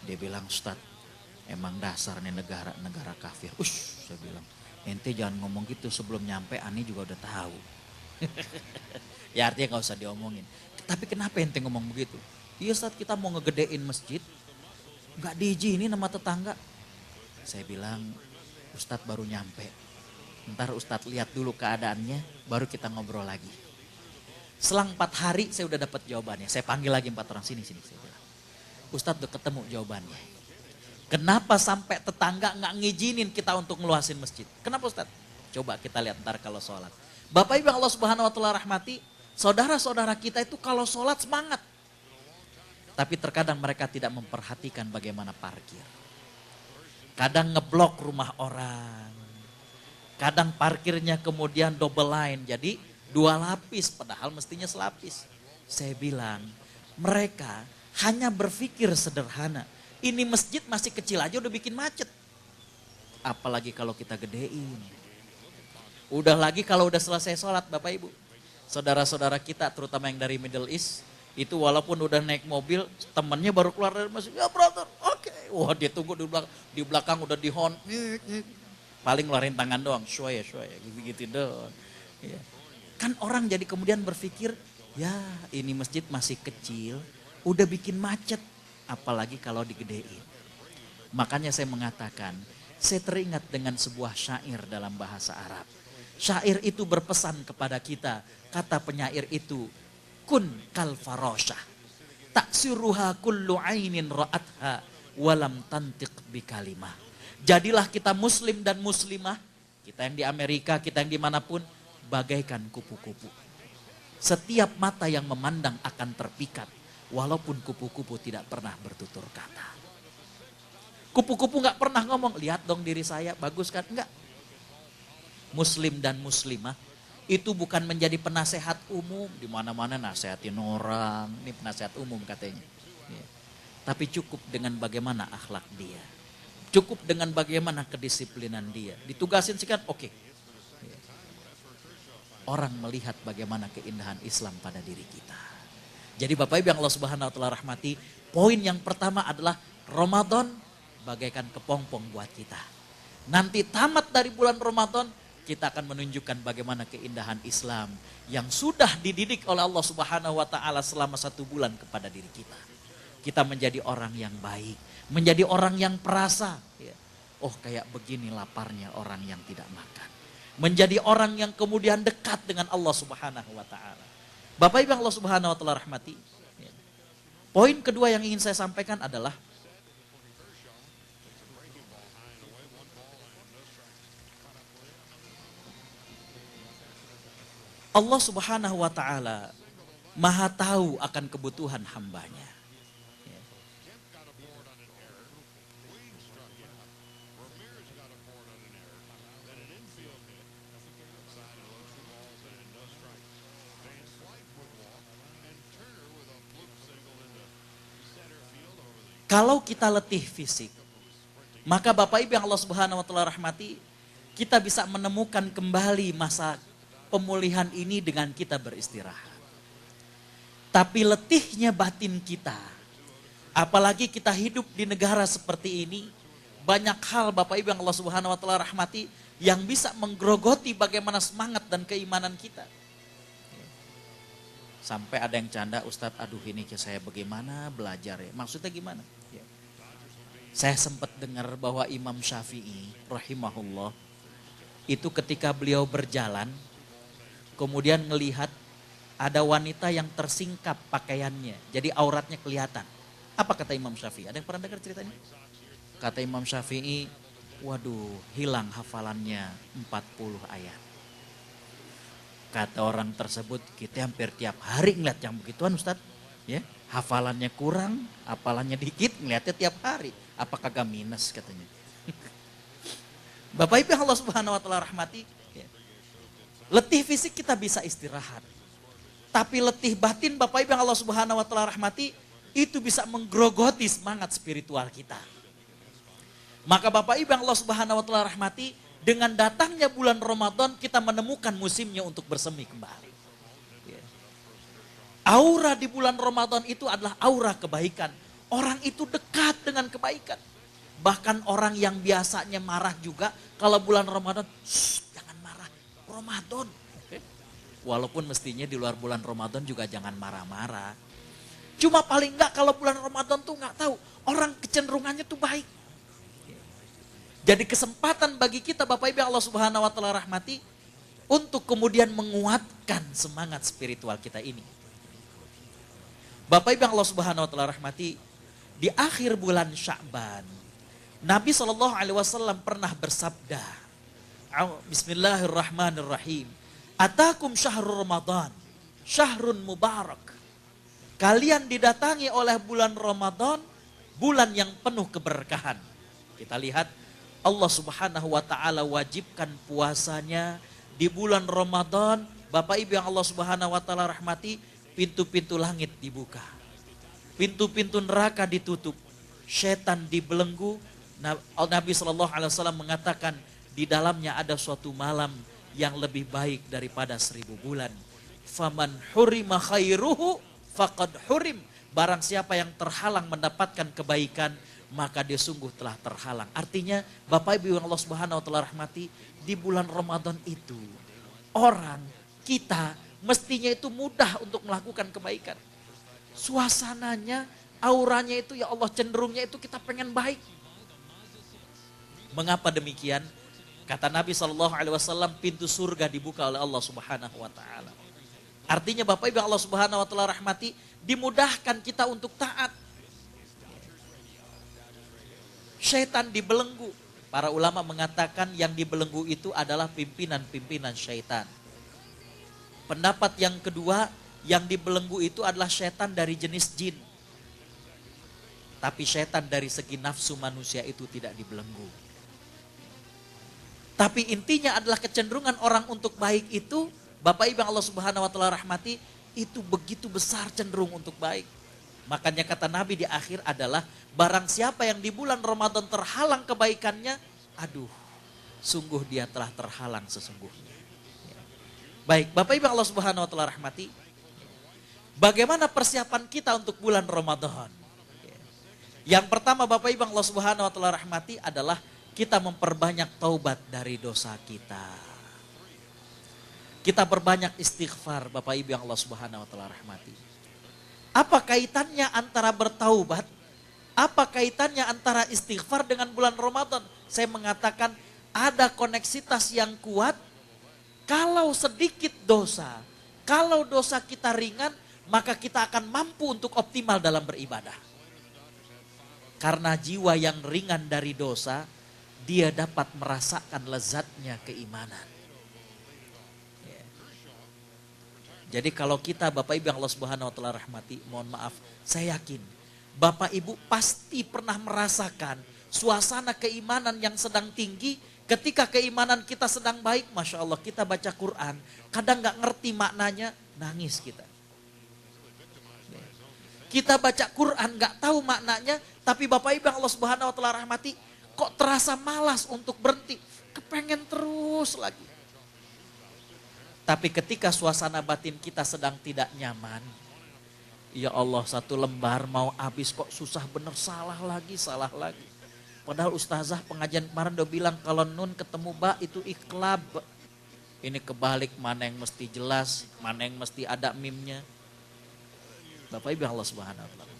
Dia bilang, Ustadz, emang dasar nih negara kafir. Saya bilang, ente jangan ngomong gitu, sebelum nyampe Ani juga udah tahu. Ya artinya gak usah diomongin. Tapi kenapa ente ngomong begitu? Iya saat kita mau ngegedein masjid, gak diizinin sama tetangga. Saya bilang, Ustadz baru nyampe. Ntar Ustadz lihat dulu keadaannya, baru kita ngobrol lagi. Selang 4 hari saya udah dapat jawabannya. Saya panggil lagi 4 orang, sini. Saya bilang, Ustadz udah ketemu jawabannya. Kenapa sampai tetangga gak ngizinin kita untuk ngeluasin masjid? Kenapa Ustadz? Coba kita lihat ntar kalau sholat. Bapak Ibu Allah Subhanahu wa taala rahmati, saudara-saudara kita itu kalau sholat semangat. Tapi terkadang mereka tidak memperhatikan bagaimana parkir. Kadang ngeblok rumah orang. Kadang parkirnya kemudian double line, jadi 2 lapis padahal mestinya selapis. Saya bilang, mereka hanya berpikir sederhana. Ini masjid masih kecil aja udah bikin macet. Apalagi kalau kita gedein. Udah lagi kalau udah selesai sholat Bapak Ibu. Saudara-saudara kita terutama yang dari Middle East, itu walaupun udah naik mobil, temannya baru keluar dari masjid, ya brother, oke. Wah dia tunggu di belakang udah di horn. Paling ngeluarin tangan doang, shoya, gitu-gitu doang. Ya. Kan orang jadi kemudian berpikir, ya ini masjid masih kecil, udah bikin macet, apalagi kalau digedein. Makanya saya mengatakan, saya teringat dengan sebuah syair dalam bahasa Arab. Syair itu berpesan kepada kita, kata penyair itu, kun kal farosyah, taksiruha kullu ainin ra'atha, walam tantiq bi kalimah. Jadilah kita muslim dan muslimah, kita yang di Amerika, kita yang dimanapun, bagaikan kupu-kupu. Setiap mata yang memandang akan terpikat, walaupun kupu-kupu tidak pernah bertutur kata. Kupu-kupu gak pernah ngomong, lihat dong diri saya, bagus kan? Enggak. Muslim dan muslimah itu bukan menjadi penasehat umum, di mana-mana nasehatin orang, ini penasehat umum katanya. Ya. Tapi cukup dengan bagaimana akhlak dia. Cukup dengan bagaimana kedisiplinan dia. Ditugasin sih kan, oke. Ya. Orang melihat bagaimana keindahan Islam pada diri kita. Jadi Bapak Ibu yang Allah Subhanahu wa taala rahmati, poin yang pertama adalah Ramadan bagaikan kepompong buat kita. Nanti tamat dari bulan Ramadan, kita akan menunjukkan bagaimana keindahan Islam yang sudah dididik oleh Allah Subhanahu wa taala selama 1 bulan kepada diri kita. Kita menjadi orang yang baik, menjadi orang yang perasa. Oh kayak begini laparnya orang yang tidak makan. Menjadi orang yang kemudian dekat dengan Allah Subhanahu wa taala. Bapak Ibu yang Allah Subhanahu wa taala rahmati. Poin kedua yang ingin saya sampaikan adalah Allah Subhanahu wa taala Maha tahu akan kebutuhan hambanya. Kalau kita letih fisik, maka Bapak Ibu yang Allah Subhanahu wa taala rahmati, kita bisa menemukan kembali masa pemulihan ini dengan kita beristirahat. Tapi letihnya batin kita, apalagi kita hidup di negara seperti ini, banyak hal Bapak Ibu yang Allah Subhanahu wa taala rahmati yang bisa menggerogoti bagaimana semangat dan keimanan kita. Sampai ada yang canda, Ustadz aduh ini saya bagaimana belajar ya, maksudnya gimana? Ya. Saya sempat dengar bahwa Imam Syafi'i rahimahullah, itu ketika beliau berjalan, kemudian ngelihat ada wanita yang tersingkap pakaiannya, jadi auratnya kelihatan. Apa kata Imam Syafi'i? Ada yang pernah dengar ceritanya? Kata Imam Syafi'i, waduh hilang hafalannya 40 ayat. Kata orang tersebut, kita hampir tiap hari ngeliat yang begituan Ustadz. Ya, hafalannya kurang, hafalannya dikit, ngeliatnya tiap hari. Apa kagak minus katanya. Bapak Ibu yang Allah Subhanahu wa taala rahmati, ya. Letih fisik kita bisa istirahat. Tapi letih batin Bapak Ibu yang Allah Subhanahu wa taala rahmati, itu bisa menggerogoti semangat spiritual kita. Maka Bapak Ibu yang Allah Subhanahu wa taala rahmati, dengan datangnya bulan Ramadan kita menemukan musimnya untuk bersemi kembali. Aura di bulan Ramadan itu adalah aura kebaikan. Orang itu dekat dengan kebaikan. Bahkan orang yang biasanya marah juga kalau bulan Ramadan, jangan marah, Ramadan. Walaupun mestinya di luar bulan Ramadan juga jangan marah-marah. Cuma paling enggak kalau bulan Ramadan tuh enggak tahu, orang kecenderungannya tuh baik. Jadi kesempatan bagi kita Bapak Ibu Allah Subhanahu wa taala rahmati untuk kemudian menguatkan semangat spiritual kita ini. Bapak Ibu Allah Subhanahu wa taala rahmati, di akhir bulan Sya'ban Nabi SAW pernah bersabda, Bismillahirrahmanirrahim, Atakum syahrul Ramadan, syahrun mubarak. Kalian didatangi oleh bulan Ramadan, bulan yang penuh keberkahan. Kita lihat Allah Subhanahu wa taala wajibkan puasanya di bulan Ramadan. Bapak Ibu yang Allah Subhanahu wa taala rahmati, pintu-pintu langit dibuka. Pintu-pintu neraka ditutup. Setan dibelenggu. Nabi SAW mengatakan di dalamnya ada suatu malam yang lebih baik daripada 1000 bulan. Faman hurima khairuhu faqad hurim. Barang siapa yang terhalang mendapatkan kebaikan, maka dia sungguh telah terhalang. Artinya Bapak Ibu yang Allah Subhanahu wa taala rahmati, di bulan Ramadan itu orang kita mestinya itu mudah untuk melakukan kebaikan. Suasananya, auranya itu ya Allah cenderungnya itu kita pengen baik. Mengapa demikian? Kata Nabi SAW, pintu surga dibuka oleh Allah Subhanahu wa taala. Artinya Bapak Ibu Allah Subhanahu wa taala rahmati, dimudahkan kita untuk taat. Syaitan dibelenggu. Para ulama mengatakan yang dibelenggu itu adalah pimpinan-pimpinan syaitan. Pendapat yang kedua, yang dibelenggu itu adalah syaitan dari jenis jin. Tapi syaitan dari segi nafsu manusia itu tidak dibelenggu. Tapi intinya adalah kecenderungan orang untuk baik itu, Bapak Ibu Allah Subhanahu wa taala rahmati, itu begitu besar cenderung untuk baik. Makanya kata Nabi di akhir adalah barang siapa yang di bulan Ramadan terhalang kebaikannya, aduh, sungguh dia telah terhalang sesungguhnya. Baik, Bapak Ibu Allah Subhanahu wa taala rahmati, bagaimana persiapan kita untuk bulan Ramadan? Yang pertama Bapak Ibu Allah Subhanahu wa taala rahmati adalah kita memperbanyak taubat dari dosa kita. Kita berbanyak istighfar Bapak Ibu yang Allah Subhanahu wa taala rahmati. Apa kaitannya antara bertaubat? Apa kaitannya antara istighfar dengan bulan Ramadan? Saya mengatakan ada koneksitas yang kuat. Kalau sedikit dosa, kalau dosa kita ringan, maka kita akan mampu untuk optimal dalam beribadah. Karena jiwa yang ringan dari dosa, dia dapat merasakan lezatnya keimanan. Jadi kalau kita Bapak Ibu yang Allah Subhanahu wa taala rahmati, mohon maaf, saya yakin Bapak Ibu pasti pernah merasakan suasana keimanan yang sedang tinggi. Ketika keimanan kita sedang baik, Masya Allah kita baca Quran, kadang gak ngerti maknanya, nangis kita. Kita baca Quran gak tahu maknanya, tapi Bapak Ibu yang Allah Subhanahu wa taala rahmati, kok terasa malas untuk berhenti, kepengen terus lagi. Tapi ketika suasana batin kita sedang tidak nyaman, ya Allah satu lembar mau habis kok susah bener, salah lagi. Padahal ustazah pengajian kemarin udah bilang kalau nun ketemu ba itu iklab. Ini kebalik, mana yang mesti jelas, mana yang mesti ada mimnya. Bapak Ibu Allah Subhanahu wa taala.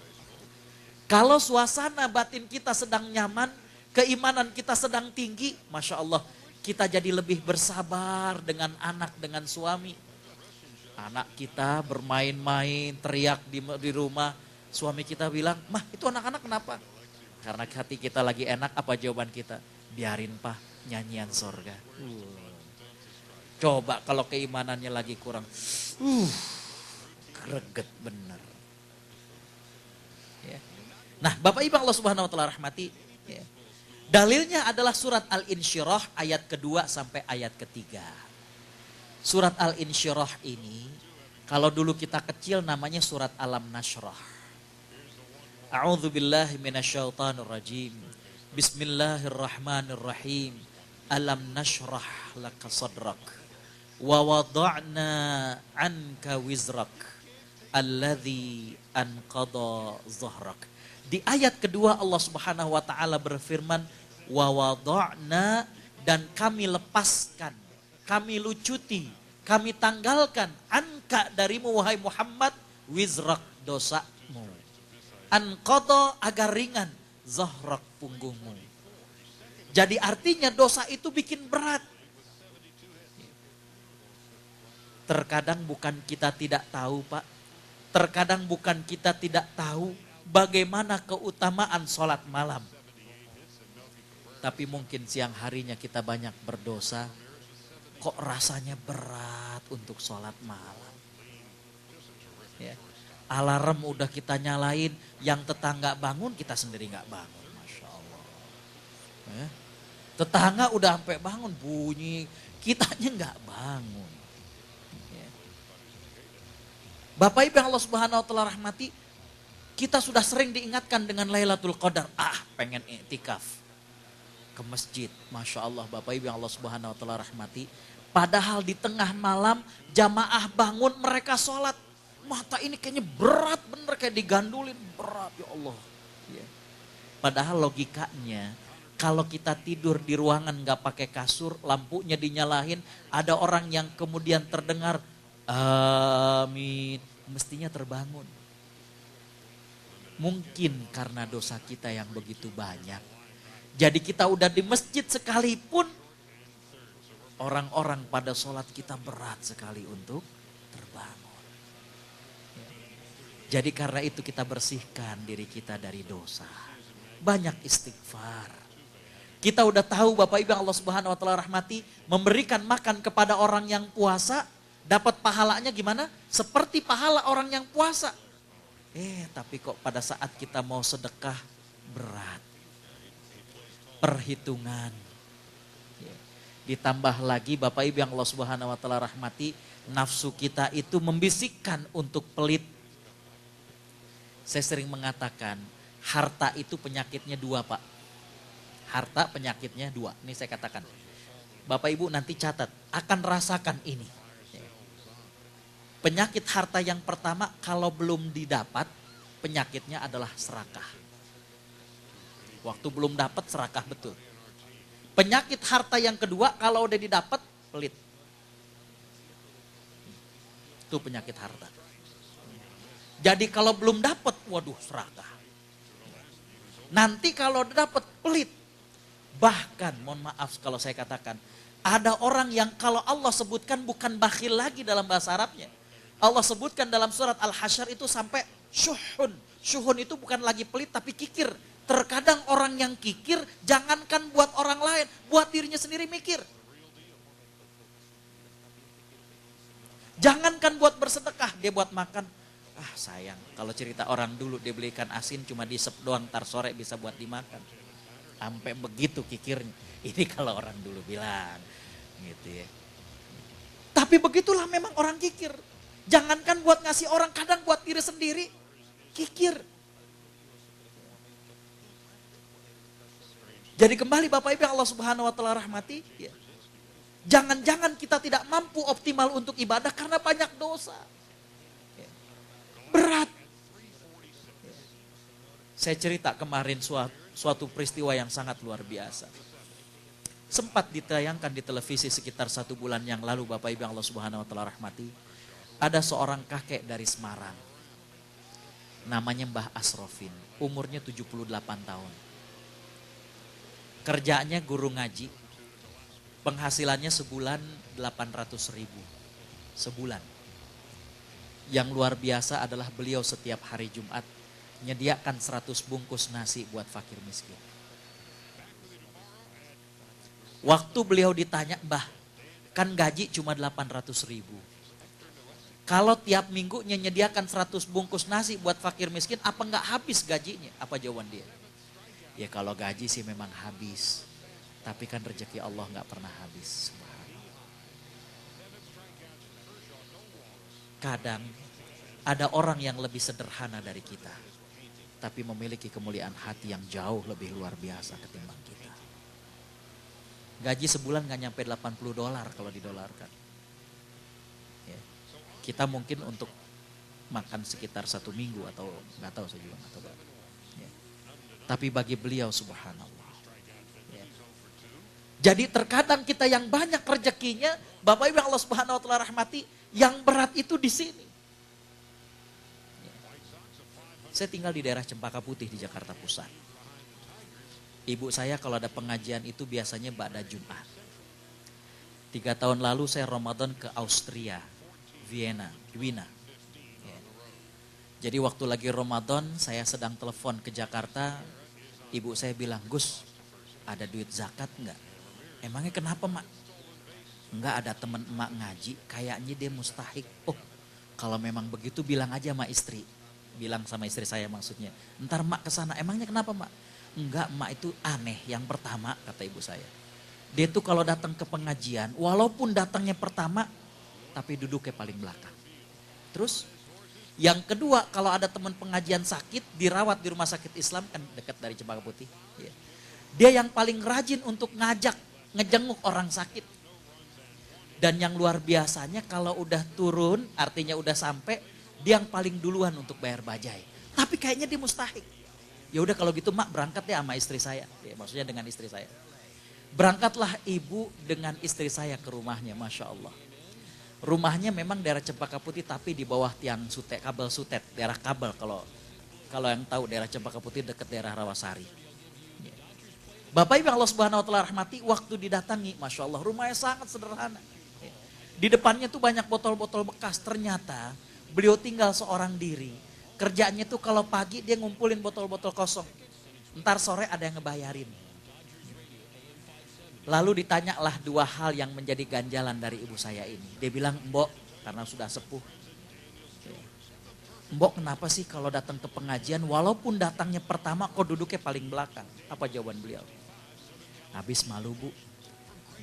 Kalau suasana batin kita sedang nyaman, keimanan kita sedang tinggi, Masya Allah, kita jadi lebih bersabar dengan anak, dengan suami. Anak kita bermain-main, teriak di rumah. Suami kita bilang, "Mah itu anak-anak kenapa?" Karena hati kita lagi enak, apa jawaban kita? Biarin Pak, nyanyian sorga. Coba kalau keimanannya lagi kurang. Greget bener. Ya. Nah Bapak Ibu Allah Subhanahu wa taala rahmati. Ya. Dalilnya adalah surat Al-Insyirah ayat kedua sampai ayat ketiga. Surat Al-Insyirah ini, kalau dulu kita kecil namanya surat Alam Nashrah. A'udzu billahi minasyaitonir rajim. Bismillahirrahmanirrahim. Alam nashrah laka sadrak wa wada'na anka wizrak alladzi anqadha dhahrak. Di ayat kedua Allah Subhanahu wa taala berfirman, wa wada'na, dan kami lepaskan, kami lucuti, kami tanggalkan anka darimu wahai Muhammad, wizrak dosamu. Anqadha agar ringan, zahrak punggungmu. Jadi artinya dosa itu bikin berat. Terkadang bukan kita tidak tahu Pak, terkadang bukan kita tidak tahu bagaimana keutamaan sholat malam. Tapi mungkin siang harinya kita banyak berdosa, kok rasanya berat untuk sholat malam. Ya. Alarm udah kita nyalain, yang tetangga bangun kita sendiri gak bangun. Masya Allah. Ya. Tetangga udah sampai bangun bunyi, kitanya gak bangun. Ya. Bapak Ibu yang Allah Subhanahu wa taala rahmati, kita sudah sering diingatkan dengan Lailatul Qadar. Pengen iktikaf ke masjid. Masya Allah Bapak Ibu yang Allah Subhanahu wa taala rahmati. Padahal di tengah malam jamaah bangun, mereka sholat. Mata ini kayaknya berat bener, kayak digandulin, berat ya Allah. Ya. Padahal logikanya kalau kita tidur di ruangan gak pakai kasur, lampunya dinyalain, ada orang yang kemudian terdengar amin, mestinya terbangun. Mungkin karena dosa kita yang begitu banyak. Jadi kita udah di masjid sekalipun, orang-orang pada sholat kita berat sekali untuk terbangun. Jadi karena itu kita bersihkan diri kita dari dosa. Banyak istighfar. Kita udah tahu Bapak Ibu yang Allah Subhanahu wa taala rahmati, memberikan makan kepada orang yang puasa, dapat pahalanya gimana? Seperti pahala orang yang puasa. Tapi kok pada saat kita mau sedekah berat. Perhitungan. Ditambah lagi Bapak Ibu yang Allah Subhanahu wa taala rahmati, nafsu kita itu membisikkan untuk pelit. Saya sering mengatakan, harta itu penyakitnya dua, Pak. Harta penyakitnya dua. Ini saya katakan. Bapak Ibu nanti catat, akan rasakan ini. Penyakit harta yang pertama, kalau belum didapat, penyakitnya adalah serakah. Waktu belum dapat serakah betul. Penyakit harta yang kedua, kalau udah didapat, pelit. Itu penyakit harta. Jadi kalau belum dapat, waduh serakah. Nanti kalau udah dapat, pelit. Bahkan, mohon maaf kalau saya katakan, ada orang yang kalau Allah sebutkan bukan bakhil lagi dalam bahasa Arabnya. Allah sebutkan dalam surat Al-Hasyr itu sampai syuhun. Syuhun itu bukan lagi pelit tapi kikir. Terkadang orang yang kikir, jangankan buat orang lain, buat dirinya sendiri mikir. Jangankan buat bersedekah, dia buat makan. Sayang, kalau cerita orang dulu dia beli ikan asin cuma disep doang, ntar sore bisa buat dimakan. Sampai begitu kikirnya. Ini kalau orang dulu bilang. Gitu ya. Tapi begitulah memang orang kikir. Jangankan buat ngasih orang, kadang buat diri sendiri, kikir. Jadi kembali Bapak Ibu yang Allah Subhanahu wa taala rahmati, ya. Jangan-jangan kita tidak mampu optimal untuk ibadah karena banyak dosa. Ya. Berat. Ya. Saya cerita kemarin suatu peristiwa yang sangat luar biasa. Sempat ditayangkan di televisi sekitar 1 bulan yang lalu Bapak Ibu yang Allah Subhanahu wa taala rahmati. Ada seorang kakek dari Semarang. Namanya Mbah Asrofin, umurnya 78 tahun. Kerjanya guru ngaji, penghasilannya sebulan 800.000 sebulan. Yang luar biasa adalah beliau setiap hari Jumat menyediakan 100 bungkus nasi buat fakir miskin. Waktu beliau ditanya, Mbah, kan gaji cuma 800.000. Kalau tiap minggu menyediakan 100 bungkus nasi buat fakir miskin, apa enggak habis gajinya? Apa jawaban dia? Ya kalau gaji sih memang habis, tapi kan rezeki Allah nggak pernah habis. Kadang ada orang yang lebih sederhana dari kita, tapi memiliki kemuliaan hati yang jauh lebih luar biasa ketimbang kita. Gaji sebulan nggak nyampe $80 kalau didolarkan. Ya. Kita mungkin untuk makan sekitar 1 minggu atau nggak tahu saya juga nggak tahu. Tapi bagi beliau subhanallah. Ya. Jadi terkadang kita yang banyak rezekinya, Bapak Ibu Allah Subhanahu wa taala rahmati, yang berat itu di sini. Ya. Saya tinggal di daerah Cempaka Putih di Jakarta Pusat. Ibu saya kalau ada pengajian itu biasanya ba'da Jumat. 3 tahun lalu saya Ramadan ke Austria, Wina. Jadi waktu lagi Ramadan saya sedang telepon ke Jakarta, ibu saya bilang, Gus ada duit zakat enggak? Emangnya kenapa mak? Enggak, ada teman emak ngaji, kayaknya dia mustahik. Oh kalau memang begitu bilang aja sama istri. Bilang sama istri saya maksudnya, ntar mak kesana, emangnya kenapa mak? Enggak, mak itu aneh. Yang pertama kata ibu saya, dia tuh kalau datang ke pengajian, walaupun datangnya pertama, tapi duduknya paling belakang. Terus yang kedua, kalau ada teman pengajian sakit, dirawat di rumah sakit Islam, kan dekat dari Cempaka Putih. Ya. Dia yang paling rajin untuk ngejenguk orang sakit. Dan yang luar biasanya kalau udah turun, artinya udah sampai, dia yang paling duluan untuk bayar bajai. Tapi kayaknya dia mustahik. Ya udah kalau gitu mak berangkat deh sama istri saya. Ya, maksudnya dengan istri saya. Berangkatlah ibu dengan istri saya ke rumahnya, Masya Allah. Rumahnya memang daerah Cempaka Putih tapi di bawah tiang sutet, kabel sutet, daerah kabel kalau yang tahu daerah Cempaka Putih dekat daerah Rawasari. Bapak Ibu Allah Subhanahu wa taala rahmati, waktu didatangi, Masya Allah, rumahnya sangat sederhana. Di depannya tuh banyak botol-botol bekas, ternyata beliau tinggal seorang diri. Kerjaannya tuh kalau pagi dia ngumpulin botol-botol kosong. Ntar sore ada yang ngebayarin. Lalu ditanyalah dua hal yang menjadi ganjalan dari ibu saya ini. Dia bilang, Mbok, karena sudah sepuh. Mbok kenapa sih kalau datang ke pengajian, walaupun datangnya pertama kok duduknya paling belakang? Apa jawaban beliau? Habis malu bu,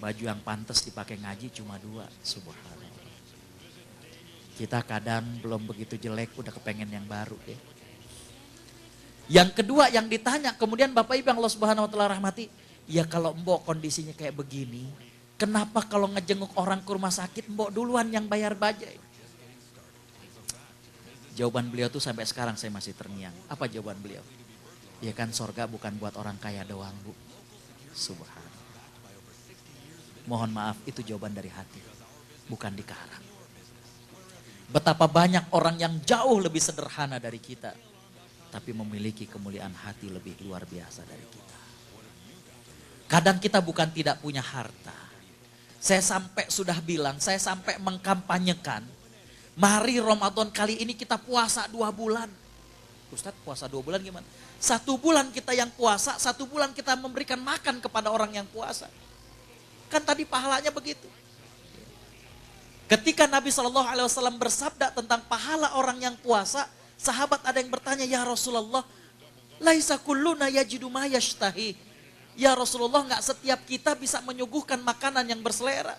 baju yang pantas dipakai ngaji cuma 2, subhanallah. Kita kadang belum begitu jelek udah kepengen yang baru ya. Yang kedua yang ditanya, kemudian Bapak Ibu Allah Subhanahu wa taala rahmati, ya kalau mbok kondisinya kayak begini, kenapa kalau ngejenguk orang ke rumah sakit mbok duluan yang bayar bajai? Jawaban beliau tuh sampai sekarang saya masih terngiang. Apa jawaban beliau? Ya kan sorga bukan buat orang kaya doang bu. Subhanallah. Mohon maaf itu jawaban dari hati, bukan dikarang. Betapa banyak orang yang jauh lebih sederhana dari kita, tapi memiliki kemuliaan hati lebih luar biasa dari kita. Kadang kita bukan tidak punya harta. Saya sampai sudah bilang, saya sampai mengkampanyekan, mari Ramadan kali ini kita puasa 2 bulan. Ustadz puasa 2 bulan gimana? 1 bulan kita yang puasa, 1 bulan kita memberikan makan kepada orang yang puasa. Kan tadi pahalanya begitu. Ketika Nabi SAW bersabda tentang pahala orang yang puasa, sahabat ada yang bertanya, ya Rasulullah, laisa kulluna yajidu ma yashtahi. Ya Rasulullah, nggak setiap kita bisa menyuguhkan makanan yang berselera.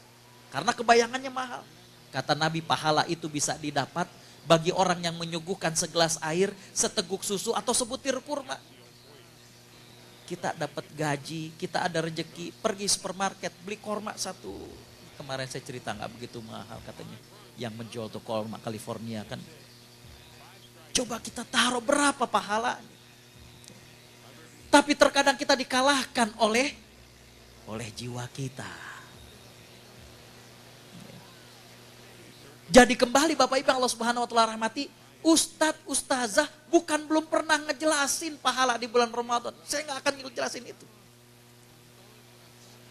Karena kebayangannya mahal. Kata Nabi, pahala itu bisa didapat bagi orang yang menyuguhkan segelas air, seteguk susu, atau sebutir kurma. Kita dapat gaji, kita ada rezeki, pergi supermarket, beli kurma 1. Kemarin saya cerita nggak begitu mahal katanya. Yang menjual tuh kurma California kan. Coba kita taruh berapa pahala. Tapi terkadang kita dikalahkan oleh jiwa kita. Jadi kembali Bapak Ibu Allah Subhanahu wa taala rahmati, Ustadz, Ustazah bukan belum pernah ngejelasin pahala di bulan Ramadan. Saya nggak akan ngejelasin itu.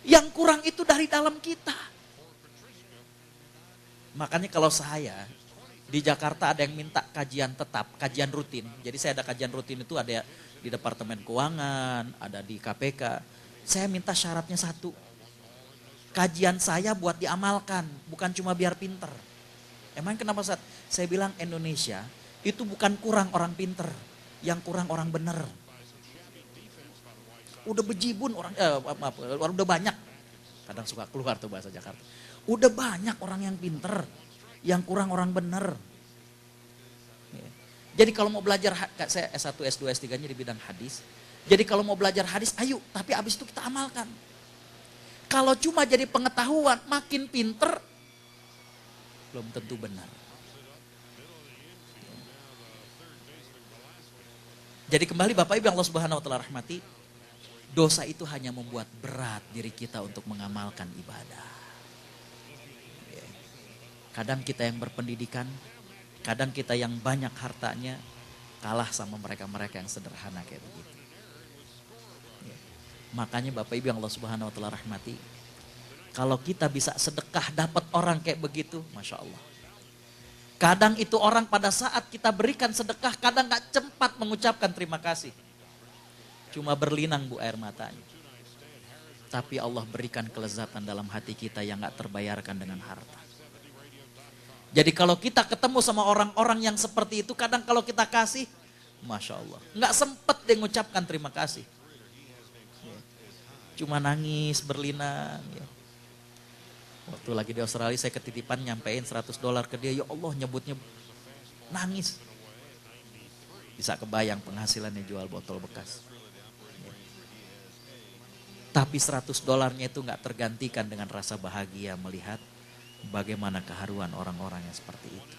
Yang kurang itu dari dalam kita. Makanya kalau saya di Jakarta ada yang minta kajian tetap, kajian rutin. Jadi saya ada kajian rutin itu ada di Departemen Keuangan, ada di KPK. Saya minta syaratnya 1. Kajian saya buat diamalkan, bukan cuma biar pinter. Emang kenapa Ustaz? Saya bilang Indonesia itu bukan kurang orang pinter, yang kurang orang bener. Udah bejibun orang, orang udah banyak. Kadang suka keluar tuh bahasa Jakarta. Udah banyak orang yang pinter, yang kurang orang bener. Jadi kalau mau belajar, saya S1, S2, S3-nya di bidang hadis. Jadi kalau mau belajar hadis, ayo, tapi abis itu kita amalkan. Kalau cuma jadi pengetahuan, makin pinter, belum tentu benar. Jadi kembali Bapak Ibu Allah Subhanahu wa taala rahmati, dosa itu hanya membuat berat diri kita untuk mengamalkan ibadah. Kadang kita yang berpendidikan, kadang kita yang banyak hartanya kalah sama mereka-mereka yang sederhana kayak begitu. Makanya Bapak Ibu yang Allah Subhanahu wa taala rahmati, kalau kita bisa sedekah dapat orang kayak begitu, Masya Allah. Kadang itu orang pada saat kita berikan sedekah, kadang gak cepat mengucapkan terima kasih. Cuma berlinang bu air matanya. Tapi Allah berikan kelezatan dalam hati kita yang gak terbayarkan dengan harta. Jadi kalau kita ketemu sama orang-orang yang seperti itu, kadang kalau kita kasih, Masya Allah. Gak sempet dia mengucapkan terima kasih. Cuma nangis, berlinang. Waktu lagi di Australia saya ketitipan nyampein $100 ke dia, ya Allah nyebutnya nangis. Bisa kebayang penghasilannya jual botol bekas. Tapi $100-nya itu gak tergantikan dengan rasa bahagia melihat Bagaimana keharuan orang-orang yang seperti itu.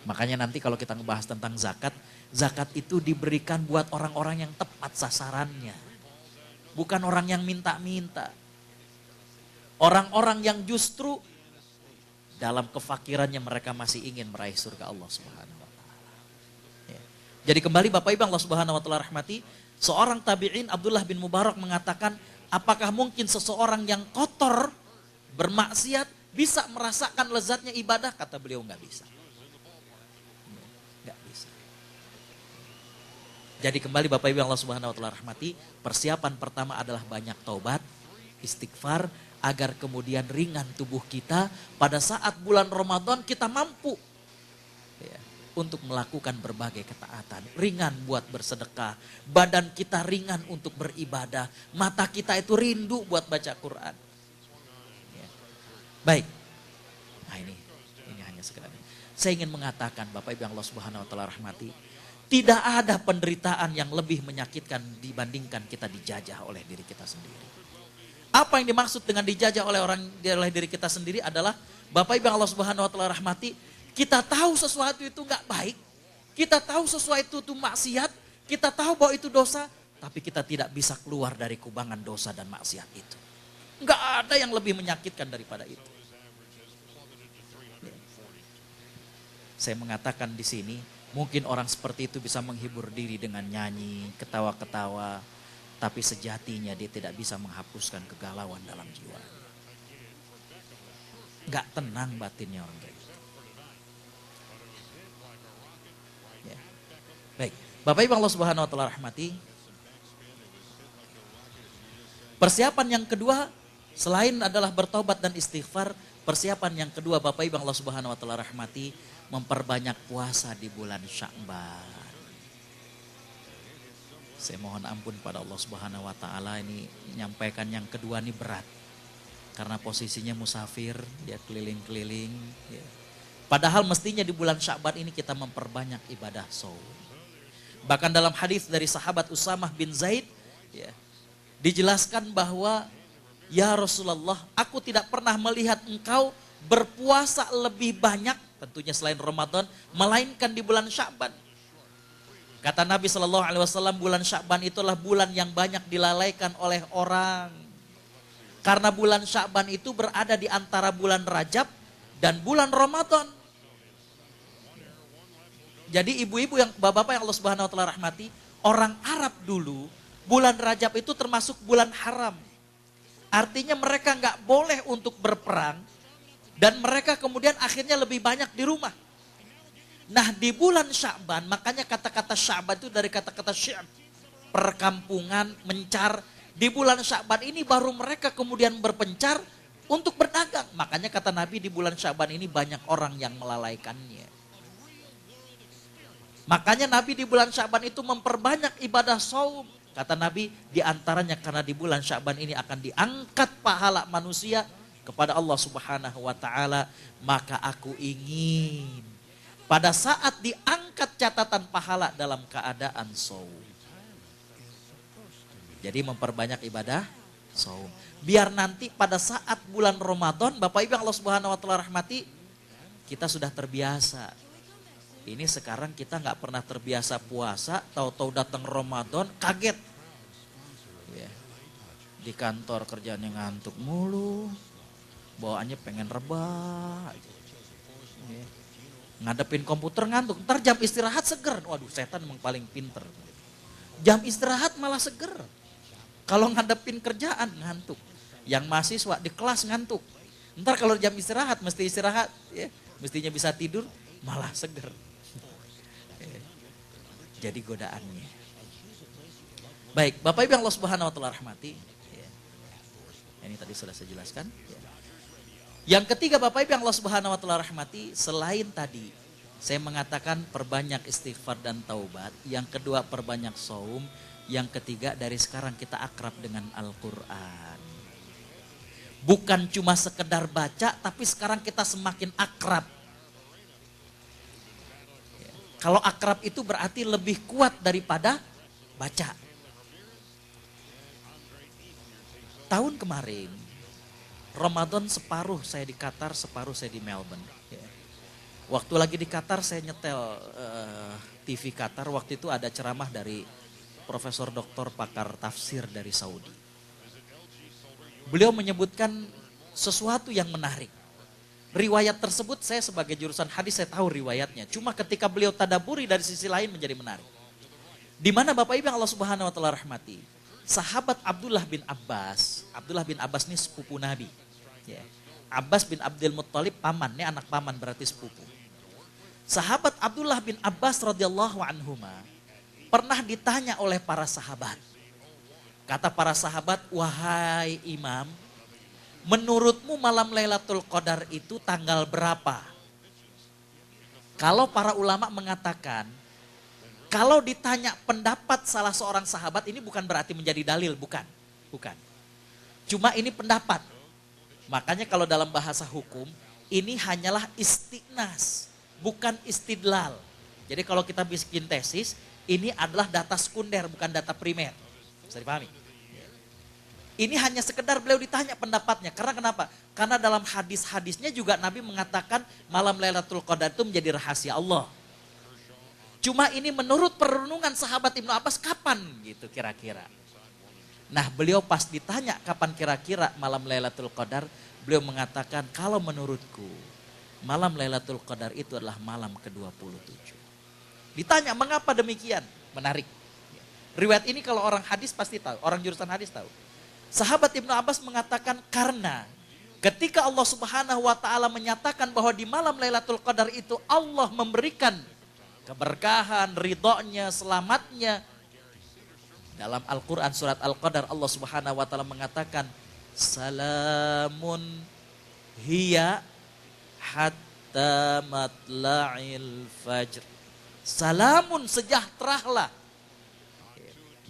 Makanya nanti kalau kita ngebahas tentang zakat, zakat itu diberikan buat orang-orang yang tepat sasarannya. Bukan orang yang minta-minta. Orang-orang yang justru dalam kefakirannya mereka masih ingin meraih surga Allah Subhanahu wa taala. Ya. Jadi kembali Bapak Ibu Allah Subhanahu wa taala rahmati, seorang tabi'in Abdullah bin Mubarak mengatakan, apakah mungkin seseorang yang kotor bermaksiat bisa merasakan lezatnya ibadah? Kata beliau, enggak bisa. Enggak bisa. Jadi kembali Bapak Ibu Allah Subhanahu wa taala rahmati, persiapan pertama adalah banyak taubat, istighfar, agar kemudian ringan tubuh kita pada saat bulan Ramadan kita mampu ya, untuk melakukan berbagai ketaatan. Ringan buat bersedekah, badan kita ringan untuk beribadah, mata kita itu rindu buat baca Quran. Ya. Baik, nah ini hanya sekedar. Saya ingin mengatakan Bapak Ibu Allah Subhanahu wa taala rahmati, tidak ada penderitaan yang lebih menyakitkan dibandingkan kita dijajah oleh diri kita sendiri. Apa yang dimaksud dengan dijajah oleh diri kita sendiri adalah Bapak Ibu Allah Subhanahu wa taala rahmati, kita tahu sesuatu itu enggak baik, kita tahu sesuatu itu maksiat, kita tahu bahwa itu dosa, tapi kita tidak bisa keluar dari kubangan dosa dan maksiat itu. Enggak ada yang lebih menyakitkan daripada itu. Saya mengatakan di sini, mungkin orang seperti itu bisa menghibur diri dengan nyanyi, ketawa-ketawa, tapi sejatinya dia tidak bisa menghapuskan kegalauan dalam jiwa. Enggak tenang batinnya orang kayak gitu. Ya. Baik, Bapak Ibu Allah Subhanahu wa taala rahmati. Persiapan yang kedua selain adalah bertobat dan istighfar, persiapan yang kedua Bapak Ibu Allah Subhanahu wa taala rahmati, memperbanyak puasa di bulan Sya'ban. Saya mohon ampun pada Allah Subhanahu wa taala, ini menyampaikan yang kedua ini berat. Karena posisinya musafir, dia keliling-keliling. Ya. Padahal mestinya di bulan Sya'ban ini kita memperbanyak ibadah shaum. Bahkan dalam hadis dari sahabat Usamah bin Zaid, ya, dijelaskan bahwa, ya Rasulullah, aku tidak pernah melihat engkau berpuasa lebih banyak, tentunya selain Ramadan, melainkan di bulan Sya'ban. Kata Nabi SAW, bulan Sya'ban itulah bulan yang banyak dilalaikan oleh orang. Karena bulan Sya'ban itu berada di antara bulan Rajab dan bulan Ramadan. Jadi ibu-ibu yang bapak-bapak yang Allah Subhanahu wa taala rahmati, orang Arab dulu bulan Rajab itu termasuk bulan haram. Artinya mereka nggak boleh untuk berperang dan mereka kemudian akhirnya lebih banyak di rumah. Nah di bulan Sya'ban, makanya kata-kata Sya'ban itu dari kata-kata syi'ab, perkampungan, mencar. Di bulan Sya'ban ini baru mereka kemudian berpencar untuk berdagang. Makanya kata Nabi di bulan Sya'ban ini banyak orang yang melalaikannya. Makanya Nabi di bulan Sya'ban itu memperbanyak ibadah shaum. Kata Nabi di antaranya karena di bulan Sya'ban ini akan diangkat pahala manusia kepada Allah Subhanahu wa taala, maka aku ingin pada saat diangkat catatan pahala dalam keadaan shaum. Jadi memperbanyak ibadah shaum. Biar nanti pada saat bulan Ramadan, Bapak Ibu Allah Subhanahu wa taala rahmati, kita sudah terbiasa. Ini sekarang kita nggak pernah terbiasa puasa, tahu-tahu datang Ramadan kaget. Ya. Di kantor kerjaannya ngantuk mulu, bawaannya pengen rebah. Ya. Ngadepin komputer ngantuk, ntar jam istirahat seger. Waduh, setan emang paling pinter. Jam istirahat malah seger. Kalau ngadepin kerjaan ngantuk. Yang mahasiswa di kelas ngantuk. Ntar kalau jam istirahat mesti istirahat, ya, mestinya bisa tidur malah seger. Jadi godaannya. Baik, Bapak Ibu Allah Subhanahu wa taala rahmati. Ya. Ini tadi sudah saya jelaskan. Ya. Yang ketiga Bapak Ibu Allah Subhanahu wa taala rahmati, selain tadi saya mengatakan perbanyak istighfar dan taubat, yang kedua perbanyak shaum, yang ketiga dari sekarang kita akrab dengan Al-Qur'an. Bukan cuma sekedar baca, tapi sekarang kita semakin akrab. Ya. Kalau akrab itu berarti lebih kuat daripada baca. Tahun kemarin Ramadan separuh saya di Qatar, separuh saya di Melbourne. Ya. Waktu lagi di Qatar saya nyetel TV Qatar, waktu itu ada ceramah dari Profesor Doktor pakar tafsir dari Saudi. Beliau menyebutkan sesuatu yang menarik. Riwayat tersebut saya sebagai jurusan hadis saya tahu riwayatnya. Cuma ketika beliau tadaburi dari sisi lain menjadi menarik. Di mana Bapak Ibu yang Allah Subhanahu wa taala rahmati. Sahabat Abdullah bin Abbas ini sepupu Nabi. Ya. Abbas bin Abdul Muttalib paman, ini anak paman berarti sepupu. Sahabat Abdullah bin Abbas radhiyallahu anhuma pernah ditanya oleh para sahabat. Kata para sahabat, wahai imam, menurutmu malam Lailatul Qadar itu tanggal berapa? Kalau para ulama mengatakan, kalau ditanya pendapat salah seorang sahabat, ini bukan berarti menjadi dalil, bukan. Cuma ini pendapat. Makanya kalau dalam bahasa hukum, ini hanyalah istiqnas, bukan istidlal. Jadi kalau kita bikin tesis, ini adalah data sekunder, bukan data primer. Bisa dipahami? Ini hanya sekedar beliau ditanya pendapatnya. Karena kenapa? Karena dalam hadis-hadisnya juga Nabi mengatakan malam Lailatul Qadar itu menjadi rahasia Allah. Cuma ini menurut perenungan sahabat Ibnu Abbas kapan gitu kira-kira. Nah beliau pas ditanya kapan kira-kira malam Lailatul Qadar, beliau mengatakan kalau menurutku malam Lailatul Qadar itu adalah malam ke-27. Ditanya mengapa demikian? Menarik. Riwayat ini kalau orang hadis pasti tahu, orang jurusan hadis tahu. Sahabat Ibnu Abbas mengatakan karena ketika Allah Subhanahu wa taala menyatakan bahwa di malam Lailatul Qadar itu Allah memberikan keberkahan, ridhonya, selamatnya. Dalam Al-Quran surat Al-Qadar Allah Subhanahu wa taala mengatakan salamun hiya hatta matla'il fajr. Salamun sejahteralah.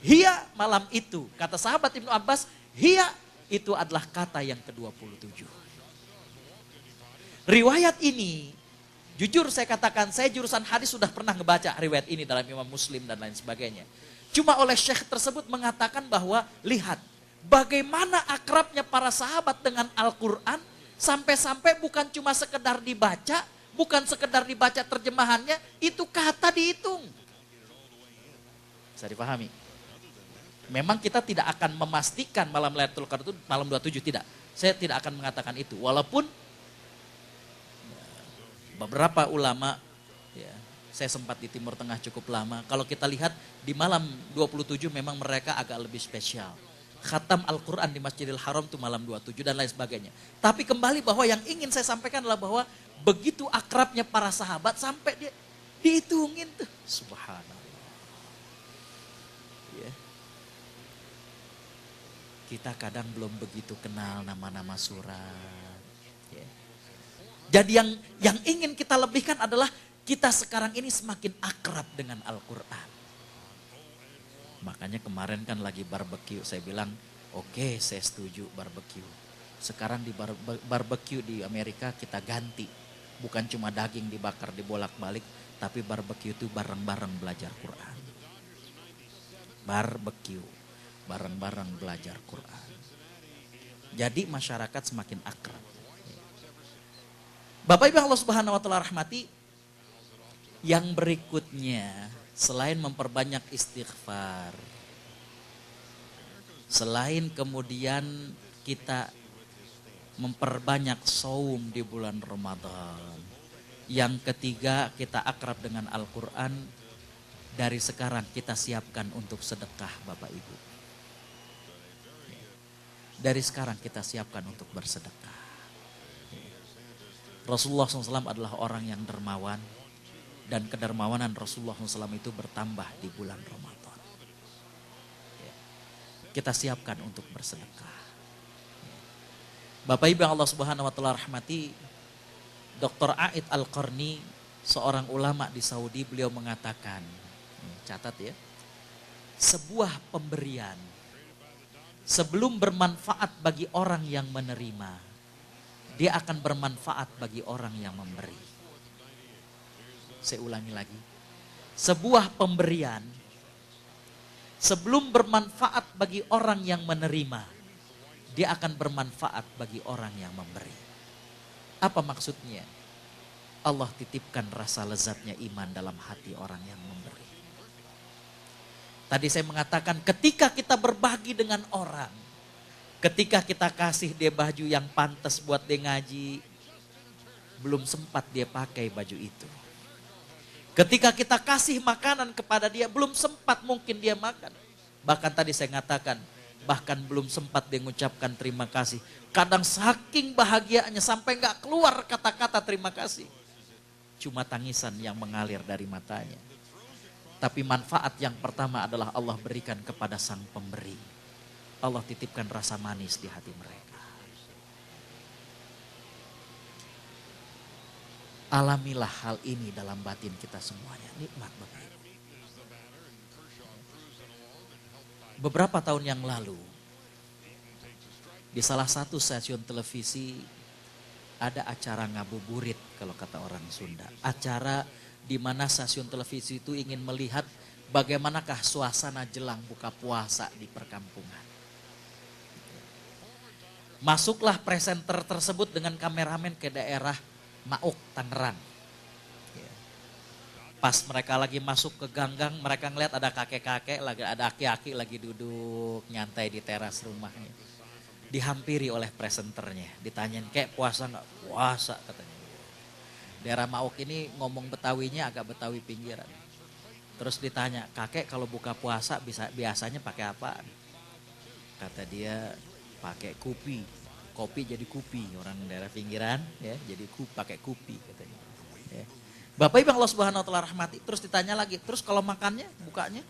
Hiya malam itu. Kata sahabat Ibnu Abbas, hiya itu adalah kata yang ke-27. Riwayat ini, jujur saya katakan, saya jurusan hadis sudah pernah ngebaca riwayat ini dalam Imam Muslim dan lain sebagainya. Cuma oleh syekh tersebut mengatakan bahwa, lihat, bagaimana akrabnya para sahabat dengan Al-Quran, sampai-sampai bukan cuma sekedar dibaca, bukan sekedar dibaca terjemahannya, itu kata dihitung. Bisa dipahami? Memang kita tidak akan memastikan malam Lailatul Qadar itu malam 27, tidak. Saya tidak akan mengatakan itu. Walaupun beberapa ulama, ya, saya sempat di Timur Tengah cukup lama. Kalau kita lihat di malam 27 memang mereka agak lebih spesial. Khatam Al-Quran di Masjidil Haram itu malam 27 dan lain sebagainya. Tapi kembali bahwa yang ingin saya sampaikan adalah bahwa begitu akrabnya para sahabat sampai dia dihitungin tuh. Subhanallah. Ya. Kita kadang belum begitu kenal nama-nama surat. Ya. Jadi yang ingin kita lebihkan adalah kita sekarang ini semakin akrab dengan Al-Quran. Makanya kemarin kan lagi barbecue, saya bilang oke, saya setuju barbecue. Sekarang di barbecue di Amerika kita ganti. Bukan cuma daging dibakar dibolak-balik, tapi barbecue itu bareng-bareng belajar Quran. Barbecue, bareng-bareng belajar Quran. Jadi masyarakat semakin akrab. Bapak Ibu Allah Subhanahu wa taala rahmati, yang berikutnya selain memperbanyak istighfar, selain kemudian kita memperbanyak saum di bulan Ramadan, yang ketiga kita akrab dengan Al-Quran, dari sekarang kita siapkan untuk sedekah Bapak Ibu. Dari sekarang kita siapkan untuk bersedekah. Rasulullah SAW adalah orang yang dermawan, dan kedermawanan Rasulullah SAW itu bertambah di bulan Ramadan. Kita siapkan untuk bersedekah. Bapak Ibu yang Allah Subhanahu wa taala rahmati, Dr. A'id Al-Qarni, seorang ulama di Saudi, beliau mengatakan, catat ya, sebuah pemberian sebelum bermanfaat bagi orang yang menerima, dia akan bermanfaat bagi orang yang memberi. Saya ulangi lagi. Sebuah pemberian sebelum bermanfaat bagi orang yang menerima, dia akan bermanfaat bagi orang yang memberi. Apa maksudnya? Allah titipkan rasa lezatnya iman dalam hati orang yang memberi. Tadi saya mengatakan ketika kita berbagi dengan orang, ketika kita kasih dia baju yang pantas buat dia ngaji, belum sempat dia pakai baju itu. Ketika kita kasih makanan kepada dia, belum sempat mungkin dia makan. Bahkan tadi saya mengatakan, bahkan belum sempat dia mengucapkan terima kasih. Kadang saking bahagianya sampai gak keluar kata-kata terima kasih. Cuma tangisan yang mengalir dari matanya. Tapi manfaat yang pertama adalah Allah berikan kepada sang pemberi. Allah titipkan rasa manis di hati mereka. Alamilah hal ini dalam batin kita semuanya. Nikmat Bapak. Beberapa tahun yang lalu, di salah satu stasiun televisi ada acara ngabuburit kalau kata orang Sunda. Acara di mana stasiun televisi itu ingin melihat bagaimanakah suasana jelang buka puasa di perkampungan. Masuklah presenter tersebut dengan kameramen ke daerah Mauk, Tangerang. Pas mereka lagi masuk ke ganggang, mereka ngeliat ada kakek-kakek, ada aki-aki lagi duduk nyantai di teras rumahnya. Dihampiri oleh presenternya, ditanyain kayak puasa nggak? Puasa katanya. Daerah Mauk ini ngomong Betawinya agak Betawi pinggiran. Terus ditanya, kakek kalau buka puasa biasanya pakai apa? Kata dia pakai kupi, kopi jadi kupi, orang daerah pinggiran ya jadi pakai kupi katanya. Ya. Bapak Ibu Allah Subhanahu wa taala rahmati, terus ditanya lagi, terus kalau makannya bukanya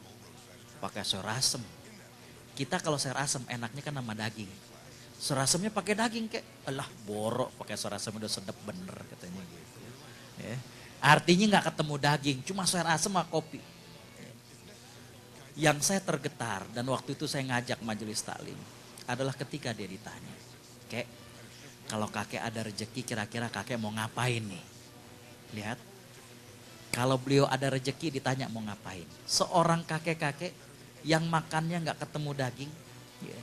pakai sayur asem. Kita kalau sayur asem enaknya kan sama daging. Sayur asemnya pakai daging kayak, alah borok pakai sayur asem udah sedap bener katanya gitu. Ya. Artinya nggak ketemu daging, cuma sayur asem sama kopi. Ya. Yang saya tergetar dan waktu itu saya ngajak majelis taklim adalah ketika dia ditanya, kek kalau kakek ada rezeki kira-kira kakek mau ngapain nih? Lihat, kalau beliau ada rezeki ditanya mau ngapain. Seorang kakek-kakek yang makannya nggak ketemu daging, ya.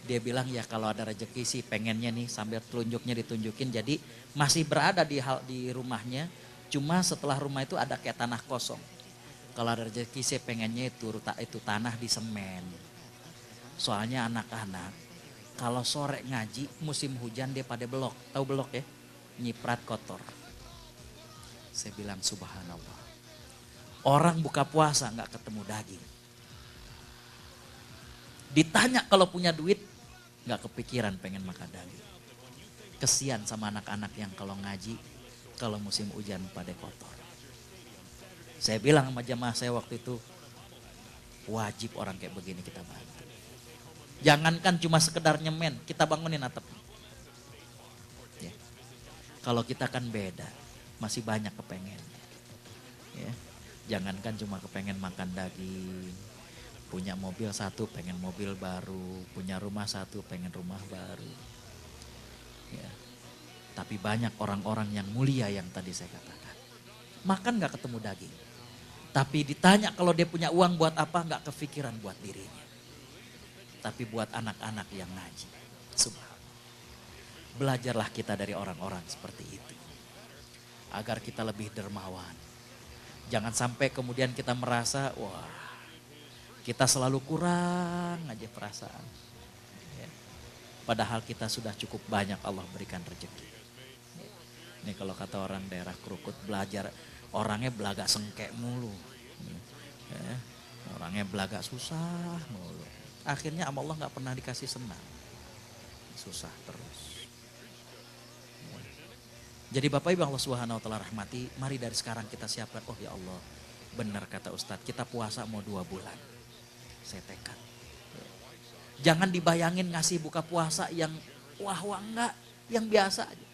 Dia bilang ya kalau ada rezeki sih pengennya nih sambil telunjuknya ditunjukin. Jadi masih berada di rumahnya, cuma setelah rumah itu ada kayak tanah kosong. Kalau ada rezeki sih pengennya itu tanah di semen. Soalnya anak-anak kalau sore ngaji musim hujan dia pada belok, tahu belok ya? Nyiprat kotor. Saya bilang subhanallah. Orang buka puasa gak ketemu daging. Ditanya kalau punya duit gak kepikiran pengen makan daging. Kesian sama anak-anak yang kalau ngaji, kalau musim hujan pada kotor. Saya bilang sama jamaah saya waktu itu, wajib orang kayak begini kita bantu. Jangankan cuma sekedar nyemen, kita bangunin atapnya. Ya. Kalau kita kan beda. Masih banyak kepengen. Ya. Jangankan cuma kepengen makan daging. Punya mobil satu pengen mobil baru. Punya rumah satu pengen rumah baru. Ya. Tapi banyak orang-orang yang mulia yang tadi saya katakan. Makan gak ketemu daging. Tapi ditanya kalau dia punya uang buat apa gak kepikiran buat dirinya. Tapi buat anak-anak yang ngaji. Subhanallah. Belajarlah kita dari orang-orang seperti itu. Agar kita lebih dermawan. Jangan sampai kemudian kita merasa, wah kita selalu kurang aja perasaan. Ya. Padahal kita sudah cukup banyak Allah berikan rezeki. Ya. Ini kalau kata orang daerah Krukut belajar, orangnya belagak sengkek mulu. Ya. Orangnya belagak susah mulu. Akhirnya sama Allah gak pernah dikasih senang. Susah terus. Jadi Bapak Ibu Allah Subhanahu wa taala rahmati, mari dari sekarang kita siapkan, oh ya Allah, benar kata Ustadz, kita puasa mau 2 bulan. Saya tekad. Jangan dibayangin ngasih buka puasa yang wah enggak, yang biasa aja.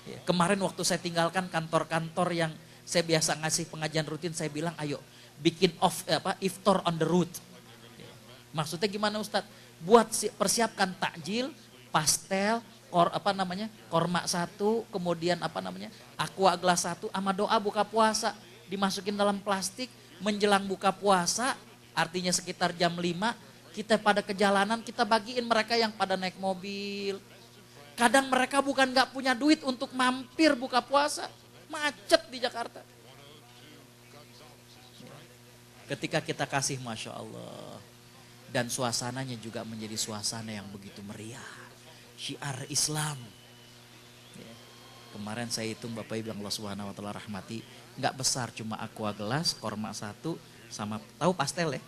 Ya, kemarin waktu saya tinggalkan kantor-kantor yang saya biasa ngasih pengajian rutin, saya bilang ayo bikin iftar on the road. Ya. Maksudnya gimana Ustadz? Buat persiapkan takjil, pastel, korma 1, kemudian aqua gelas 1 sama doa buka puasa dimasukin dalam plastik menjelang buka puasa, artinya sekitar jam 5 Kita pada kejalanan, kita bagiin mereka yang pada naik mobil. Kadang mereka bukan gak punya duit untuk mampir buka puasa. Macet di Jakarta. Ketika kita kasih Masya Allah. Dan suasananya juga menjadi suasana yang begitu meriah. Syiar Islam. Kemarin saya hitung Bapak Ibu yang Allah Subhanahu wa taala rahmati, nggak besar, cuma aqua gelas, korma satu, sama tahu pastel ya.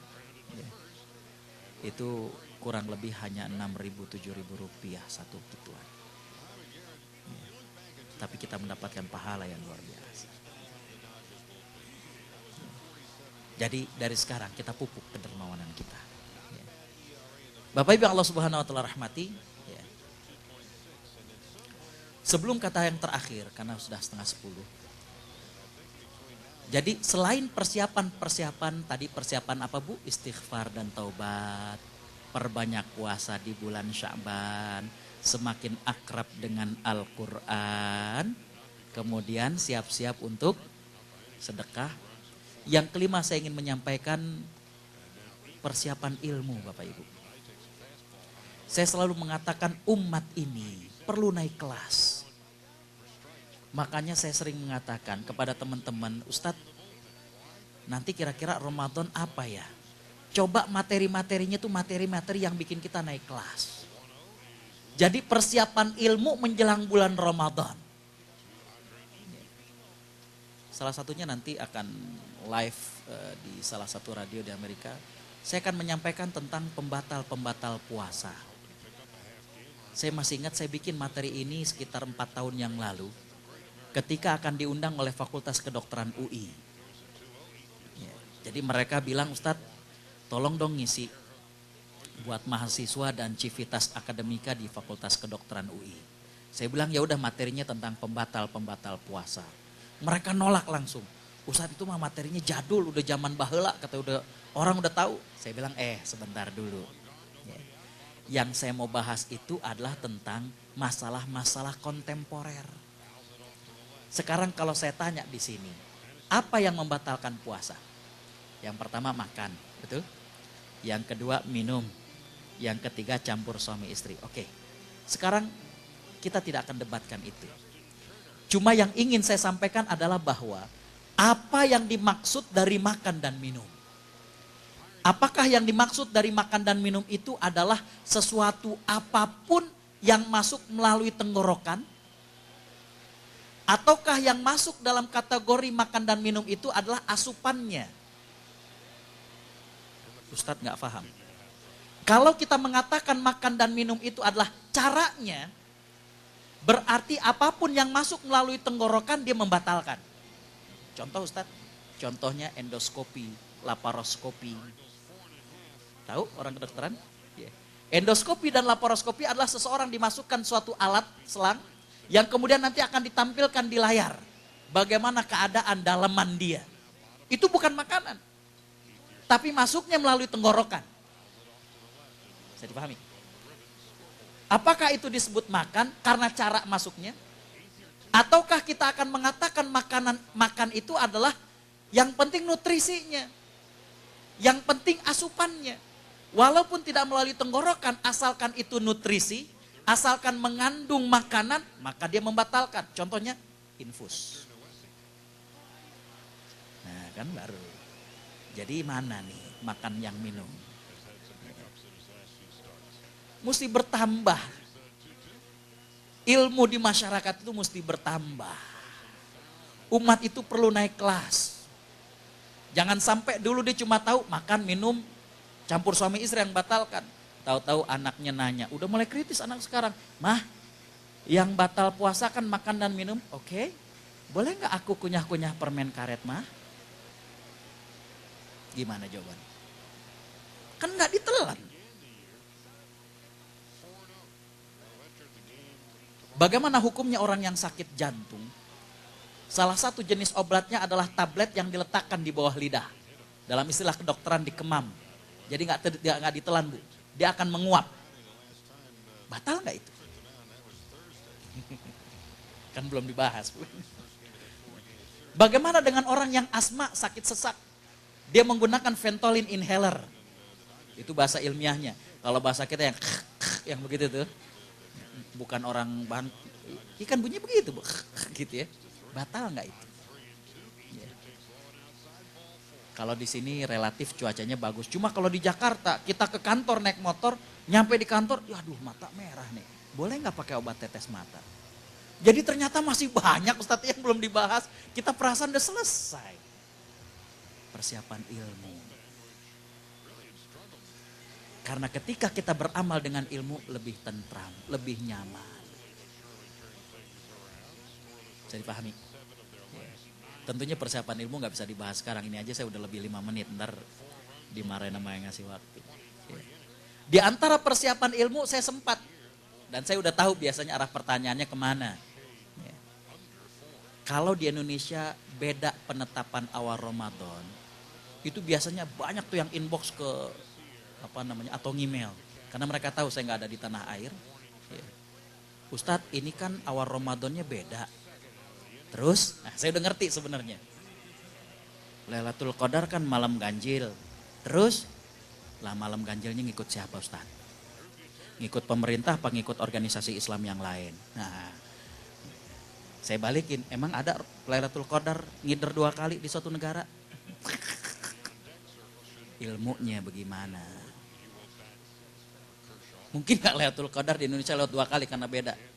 Itu kurang lebih hanya 6.000-7.000 rupiah satu gituan. Tapi kita mendapatkan pahala yang luar biasa. Jadi dari sekarang kita pupuk kedermawanan kita. Bapak Ibu yang Allah Subhanahu wa taala rahmati, sebelum kata yang terakhir, karena sudah 9:30. Jadi selain persiapan tadi persiapan apa Bu? Istighfar dan taubat, perbanyak puasa di bulan Sya'ban, semakin akrab dengan Al-Quran, kemudian siap-siap untuk sedekah. Yang kelima saya ingin menyampaikan persiapan ilmu Bapak Ibu. Saya selalu mengatakan umat ini perlu naik kelas. Makanya saya sering mengatakan kepada teman-teman, Ustadz, nanti kira-kira Ramadan apa ya? Coba materi-materinya tuh materi-materi yang bikin kita naik kelas. Jadi persiapan ilmu menjelang bulan Ramadan. Salah satunya nanti akan live di salah satu radio di Amerika. Saya akan menyampaikan tentang pembatal-pembatal puasa. Saya masih ingat saya bikin materi ini sekitar 4 tahun yang lalu. Ketika akan diundang oleh Fakultas Kedokteran UI. Ya, jadi mereka bilang, Ustadz tolong dong ngisi buat mahasiswa dan civitas akademika di Fakultas Kedokteran UI. Saya bilang ya udah materinya tentang pembatal-pembatal puasa. Mereka nolak langsung. Ustadz itu mah materinya jadul, udah zaman baheula, kata udah orang udah tahu. Saya bilang sebentar dulu. Ya. Yang saya mau bahas itu adalah tentang masalah-masalah kontemporer. Sekarang kalau saya tanya di sini, apa yang membatalkan puasa? Yang pertama makan, betul? Yang kedua minum, yang ketiga campur suami istri. Oke, sekarang kita tidak akan debatkan itu. Cuma yang ingin saya sampaikan adalah bahwa apa yang dimaksud dari makan dan minum? Apakah yang dimaksud dari makan dan minum itu adalah sesuatu apapun yang masuk melalui tenggorokan? Ataukah yang masuk dalam kategori makan dan minum itu adalah asupannya? Ustadz nggak paham. Kalau kita mengatakan makan dan minum itu adalah caranya, berarti apapun yang masuk melalui tenggorokan dia membatalkan. Contoh Ustadz, contohnya endoskopi, laparoskopi. Tahu orang kedokteran? Endoskopi dan laparoskopi adalah seseorang dimasukkan suatu alat selang yang kemudian nanti akan ditampilkan di layar. Bagaimana keadaan dalaman dia. Itu bukan makanan. Tapi masuknya melalui tenggorokan. Bisa dipahami? Apakah itu disebut makan karena cara masuknya? Ataukah kita akan mengatakan makan itu adalah yang penting nutrisinya. Yang penting asupannya. Walaupun tidak melalui tenggorokan, asalkan itu nutrisi, asalkan mengandung makanan, maka dia membatalkan. Contohnya infus. Nah kan baru. Jadi mana nih makan yang minum? Mesti bertambah. Ilmu di masyarakat itu mesti bertambah. Umat itu perlu naik kelas. Jangan sampai dulu dia cuma tahu makan, minum, campur suami istri yang batalkan. Tahu-tahu anaknya nanya, udah mulai kritis anak sekarang. Mah, yang batal puasa kan makan dan minum. Oke, boleh gak aku kunyah-kunyah permen karet mah? Gimana jawaban? Kan gak ditelan. Bagaimana hukumnya orang yang sakit jantung? Salah satu jenis obatnya adalah tablet yang diletakkan di bawah lidah. Dalam istilah kedokteran dikemam. Jadi nggak ditelan Bu. Dia akan menguap. Batal nggak itu? Kan belum dibahas Bu. Bagaimana dengan orang yang asma sakit sesak? Dia menggunakan Ventolin inhaler. Itu bahasa ilmiahnya. Kalau bahasa kita yang begitu tuh, bukan orang bahan, ikan bunyi begitu, gitu ya. Batal nggak itu? Ya. Kalau di sini relatif cuacanya bagus. Cuma kalau di Jakarta, kita ke kantor naik motor, nyampe di kantor, aduh mata merah nih. Boleh nggak pakai obat tetes mata? Jadi ternyata masih banyak Ustadz yang belum dibahas. Kita perasaan udah selesai. Persiapan ilmu. Karena ketika kita beramal dengan ilmu lebih tentram, lebih nyaman. Bisa dipahami? Ya. Tentunya persiapan ilmu gak bisa dibahas sekarang. Ini aja saya udah lebih 5 menit. Ntar dimarahin sama yang ngasih waktu. Ya. Di antara persiapan ilmu saya sempat. Dan saya udah tahu biasanya arah pertanyaannya kemana. Ya. Kalau di Indonesia beda penetapan awal Ramadan. Itu biasanya banyak tuh yang inbox ke atau email. Karena mereka tahu saya gak ada di tanah air. Ya. Ustadz ini kan awal Ramadannya beda. Terus, saya udah ngerti sebenarnya. Lailatul Qadar kan malam ganjil. Terus, lah malam ganjilnya ngikut siapa Ustaz? Ngikut pemerintah apa ngikut organisasi Islam yang lain? Nah, saya balikin, emang ada Lailatul Qadar ngider 2 kali di suatu negara? Ilmunya bagaimana? Mungkin gak Lailatul Qadar di Indonesia lewat 2 kali karena beda.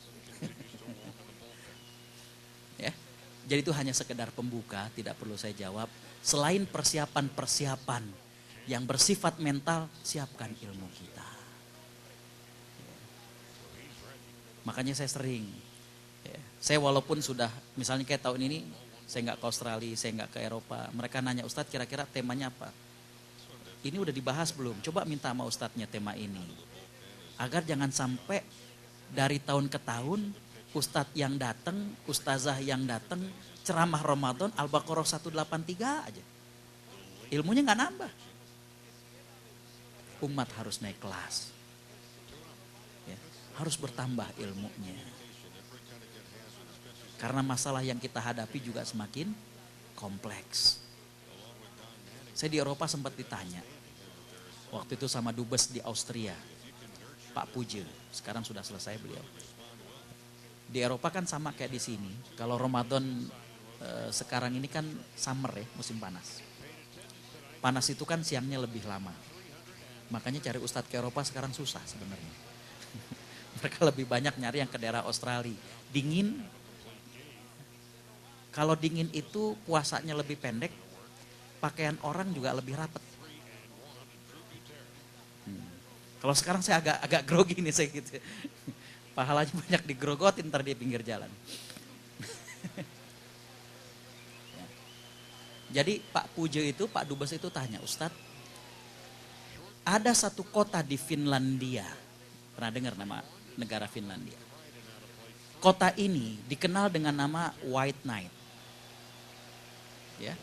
Jadi itu hanya sekedar pembuka, tidak perlu saya jawab. Selain persiapan-persiapan yang bersifat mental, siapkan ilmu kita. Makanya saya sering, saya walaupun sudah, misalnya kayak tahun ini, saya nggak ke Australia, saya nggak ke Eropa. Mereka nanya, Ustadz kira-kira temanya apa? Ini udah dibahas belum? Coba minta sama Ustadznya tema ini. Agar jangan sampai dari tahun ke tahun, Ustadz yang datang, ustazah yang datang, ceramah Ramadan, Al-Baqarah 183 aja. Ilmunya nggak nambah. Umat harus naik kelas. Ya, harus bertambah ilmunya. Karena masalah yang kita hadapi juga semakin kompleks. Saya di Eropa sempat ditanya. Waktu itu sama Dubes di Austria. Pak Puja, sekarang sudah selesai beliau. Di Eropa kan sama kayak di sini. Kalau Ramadan sekarang ini kan summer ya, musim panas. Panas itu kan siangnya lebih lama. Makanya cari ustadz ke Eropa sekarang susah sebenarnya. Mereka lebih banyak nyari yang ke daerah Australia. Dingin. Kalau dingin itu puasanya lebih pendek, pakaian orang juga lebih rapat. Kalau sekarang saya agak grogi nih saya gitu. Pahalanya banyak digrogotin ntar di pinggir jalan. Ya. Jadi Pak Pujo itu, Pak Dubes itu tanya, Ustadz, ada satu kota di Finlandia. Pernah dengar nama negara Finlandia? Kota ini dikenal dengan nama White Night. Ya.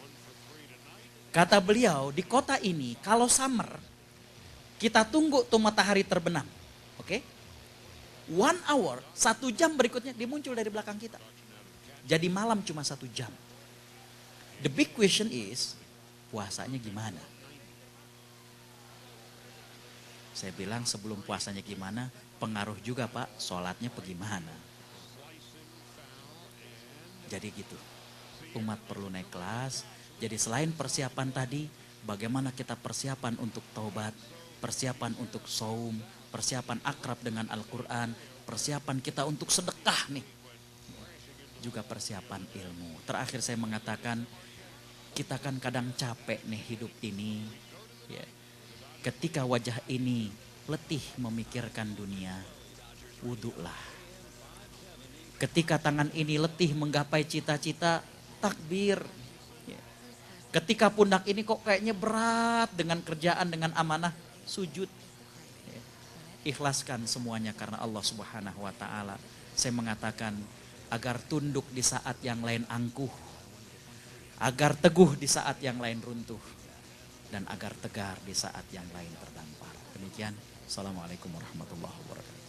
Kata beliau, di kota ini kalau summer, kita tunggu tuh matahari terbenam. Oke? 1 hour, 1 jam berikutnya dia muncul dari belakang kita. Jadi malam cuma 1 jam. The big question is, puasanya gimana? Saya bilang sebelum puasanya gimana, pengaruh juga Pak, sholatnya bagaimana. Jadi gitu, umat perlu naik kelas. Jadi selain persiapan tadi, bagaimana kita persiapan untuk taubat, persiapan untuk saum, persiapan akrab dengan Al-Quran, persiapan kita untuk sedekah nih. Juga persiapan ilmu. Terakhir saya mengatakan, kita kan kadang capek nih hidup ini. Ya. Ketika wajah ini letih memikirkan dunia, wudhulah. Ketika tangan ini letih menggapai cita-cita, takbir. Ya. Ketika pundak ini kok kayaknya berat dengan kerjaan, dengan amanah, sujud. Ikhlaskan semuanya karena Allah Subhanahu wa taala. Saya mengatakan agar tunduk di saat yang lain angkuh, agar teguh di saat yang lain runtuh, dan agar tegar di saat yang lain terdampar. Demikian. Assalamualaikum warahmatullahi wabarakatuh.